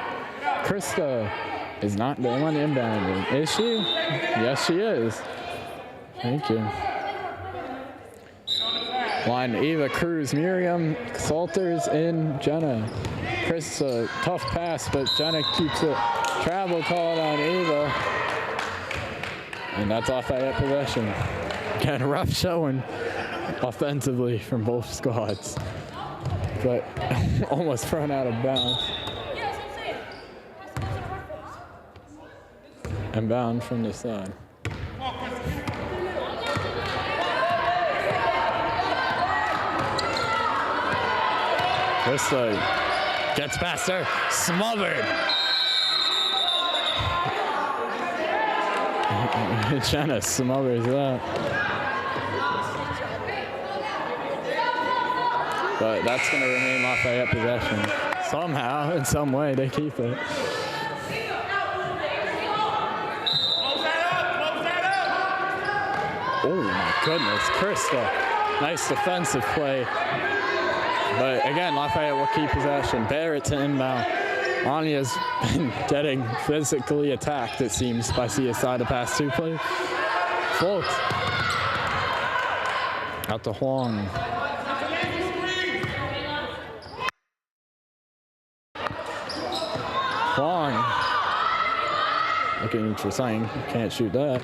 Krista is not the one inbounding. Is she? Yes, she is. Thank you. Line Eva, Cruz, Miriam, Salters, in Jenna. Krista, tough pass, but Jenna keeps it. Travel called on Eva. And that's Lafayette possession. Again, rough showing offensively from both squads. But almost thrown out of bounds. And bound from the side. Krista gets past her, smothered. Jenna smothers that. But that's going to remain Lafayette possession. Somehow, in some way, they keep it. Oh my goodness, Krista. Nice defensive play. But again, Lafayette will keep possession. Barrett to inbound. Anya's been getting physically attacked, it seems, by CSI the past 2 plays. Folks. Out to Huang. Huang. Looking for something. Can't shoot that.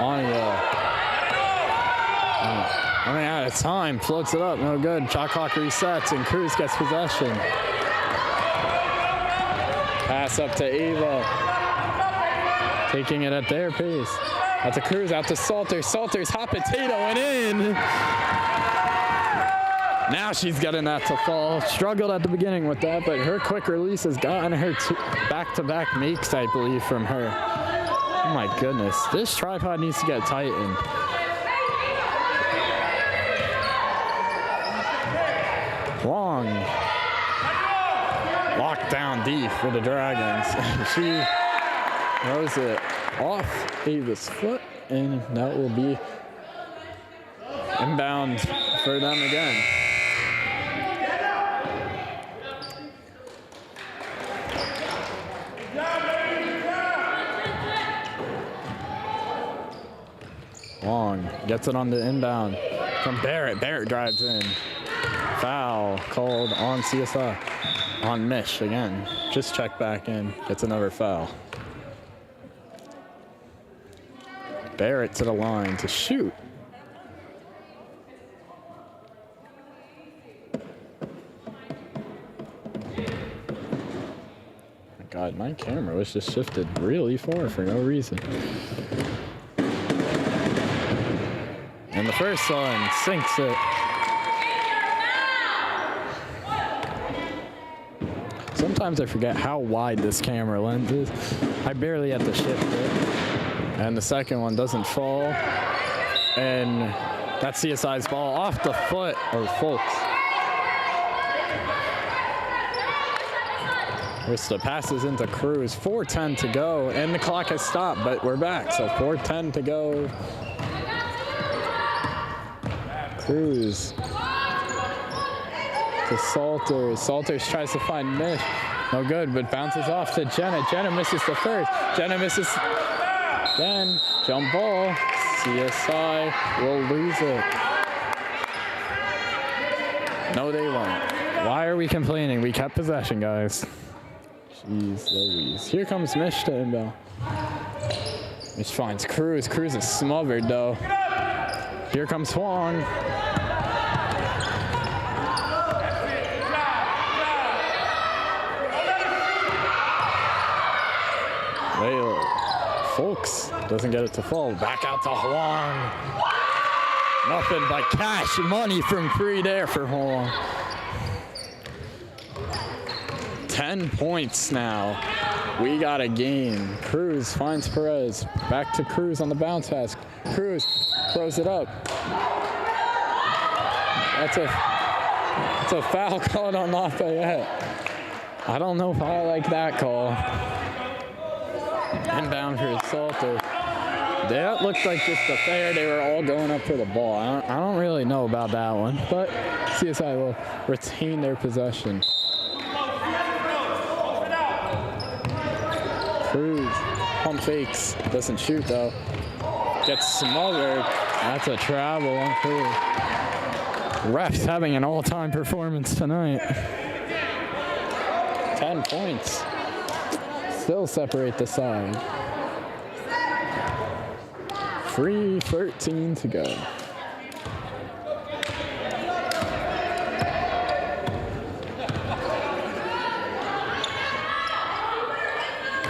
Anya. Running out of time, floats it up, no good. Shot clock resets, and Cruz gets possession. Pass up to Eva. Taking it at their pace. Out to Cruz, out to Salters. Salters, hot potato, and in. Now she's getting that to fall. Struggled at the beginning with that, but her quick release has gotten her back-to-back makes, I believe, from her. Oh my goodness, this tripod needs to get tightened. Huang. Locked down deep for the Dragons. She throws it off Ava's foot, and that will be inbound for them again. Long gets it on the inbound from Barrett. Barrett drives in. Foul called on CSI. On Mish again. Just check back in. Gets another foul. Barrett to the line to shoot. My God, my camera was just shifted really far for no reason. And the first one sinks it. Sometimes I forget how wide this camera lens is. I barely have to shift it. And the second one doesn't fall. And that's CSI's ball off the foot of Folks. Rista passes into Cruz. 4:10 to go. And the clock has stopped, but we're back. So 4:10 to go. Cruz to Salters. Salters tries to find Mish. No good, but bounces off to Jenna. Jenna misses the first. Jenna misses again. Jump ball. CSI will lose it. No, they won't. Why are we complaining? We kept possession, guys. Jeez Louise. Here comes Mish to inbound. Mish finds Cruz. Cruz is smothered, though. Here comes Huang. Folks doesn't get it to fall. Back out to Huang. Nothing but cash money from free there for Huang. 10 points now. We got a game. Cruz finds Perez. Back to Cruz on the bounce pass. Cruz throws it up. That's a foul called on Lafayette. I don't know if I like that call. Inbound for Salter. That looked like just a fair. They were all going up for the ball. I don't really know about that one, but CSI will retain their possession. Cruz pump fakes. Doesn't shoot though. Gets smothered. That's a travel on Cruz. Refs having an all-time performance tonight. 10 points. Still separate the side. 3:13 to go.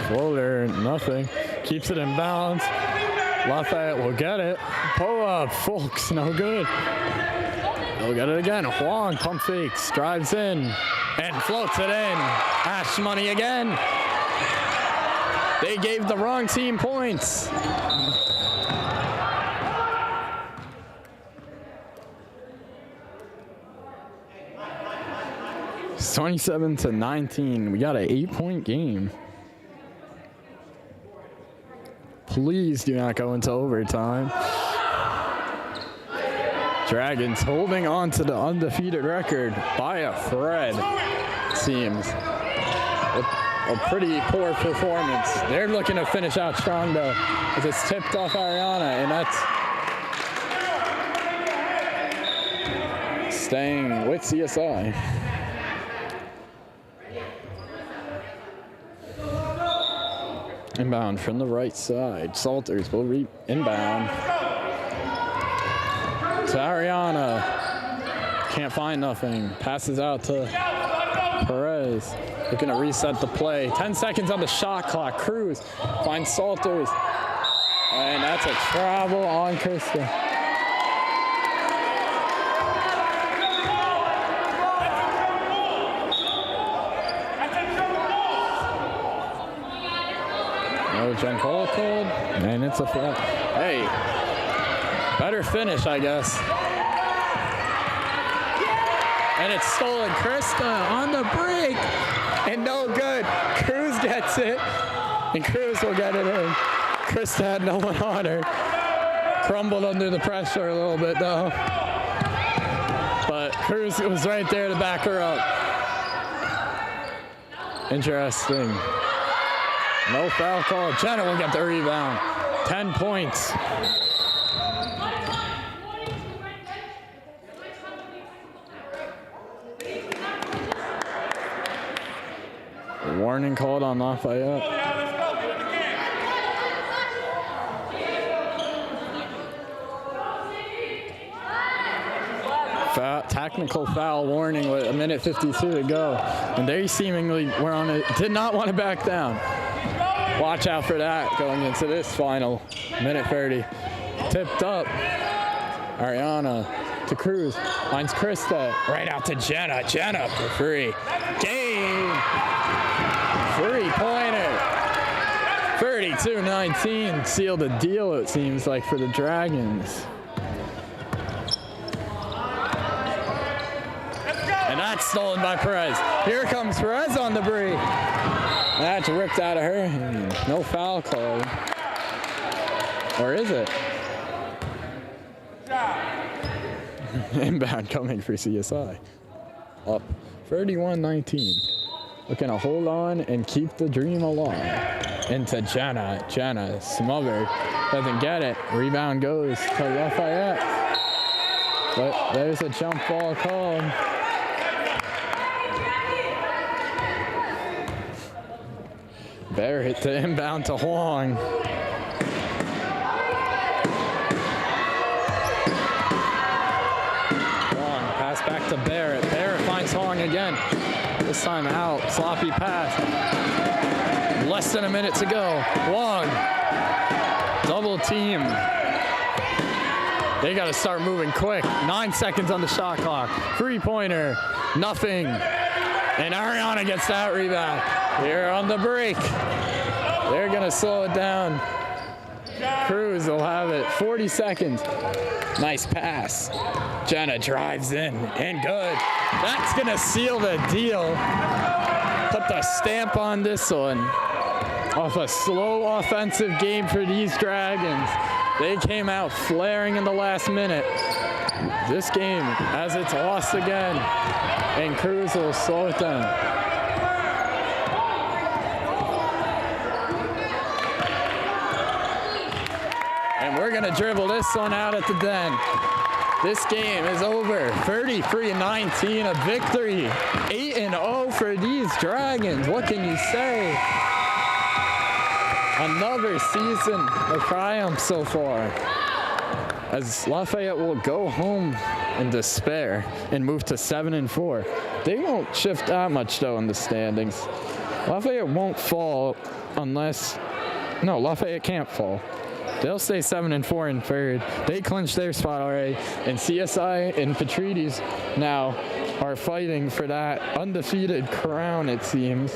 Floater, nothing. Keeps it in bounds. Lafayette will get it. Pull up, Folks, no good. They'll get it again. Huang pump fakes, drives in, and floats it in. Ash money again. They gave the wrong team points. It's 27-19. We got an 8-point game. Please do not go into overtime. Dragons holding on to the undefeated record by a thread, seems. A pretty poor performance. They're looking to finish out strong, though, as it's tipped off Ariana, and that's staying with CSI. Inbound from the right side. Salters will inbound to Ariana. Can't find nothing. Passes out to Perez. Looking to reset the play. 10 seconds on the shot clock. Cruz finds Salters. And that's a travel on Krista. No jump ball called. And it's a foul. Hey, better finish, I guess. And it's stolen. Krista on the break. And no good. Cruz gets it. And Cruz will get it in. Krista had no one on her. Crumbled under the pressure a little bit, though. Cruz was right there to back her up. Interesting. No foul call. Jenna will get the rebound. 10 points. Warning called on Lafayette. Technical foul warning with 1:52 to go. And they seemingly were on it, did not want to back down. Watch out for that going into this final. 1:30. Tipped up. Ariana to Cruz. Finds Krista. Right out to Jenna. Jenna for free. Game. 3-pointer. 32-19. Sealed the deal, it seems like, for the Dragons. And that's stolen by Perez. Here comes Perez on the break. That's ripped out of her. No foul call. Or is it? Inbound coming for CSI. Up 31-19. Looking to hold on and keep the dream alive. Into Jenna. Jenna smothered. Doesn't get it. Rebound goes to Lafayette. But there's a jump ball called. Bear hit the inbound to Huang. Huang pass back to Barrett. Barrett finds Huang again. This time out. Sloppy pass. Less than a minute to go. Huang. Double team. They got to start moving quick. 9 seconds on the shot clock. 3-pointer. Nothing. And Ariana gets that rebound. Here on the break. They're going to slow it down. Cruz will have it. 40 seconds. Nice pass. Jenna drives in and good. That's going to seal the deal. Put the stamp on this one. Off a slow offensive game for these Dragons. They came out flaring in the last minute. This game, as it's lost again, and Cruz will slow it down. And we're gonna dribble this one out at the den. This game is over. 33-19, a victory. 8-0 for these Dragons. What can you say? Another season of triumph so far. As Lafayette will go home in despair and move to 7-4. They won't shift that much though in the standings. Lafayette won't fall unless, no, Lafayette can't fall. They'll stay 7-4 in third. They clinched their spot already. And CSI and Petrides now are fighting for that undefeated crown, it seems.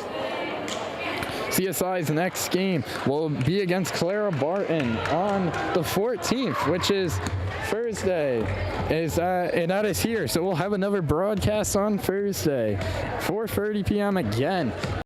CSI's next game will be against Clara Barton on the 14th, which is Thursday. And that is here. So we'll have another broadcast on Thursday, 4:30 p.m. again.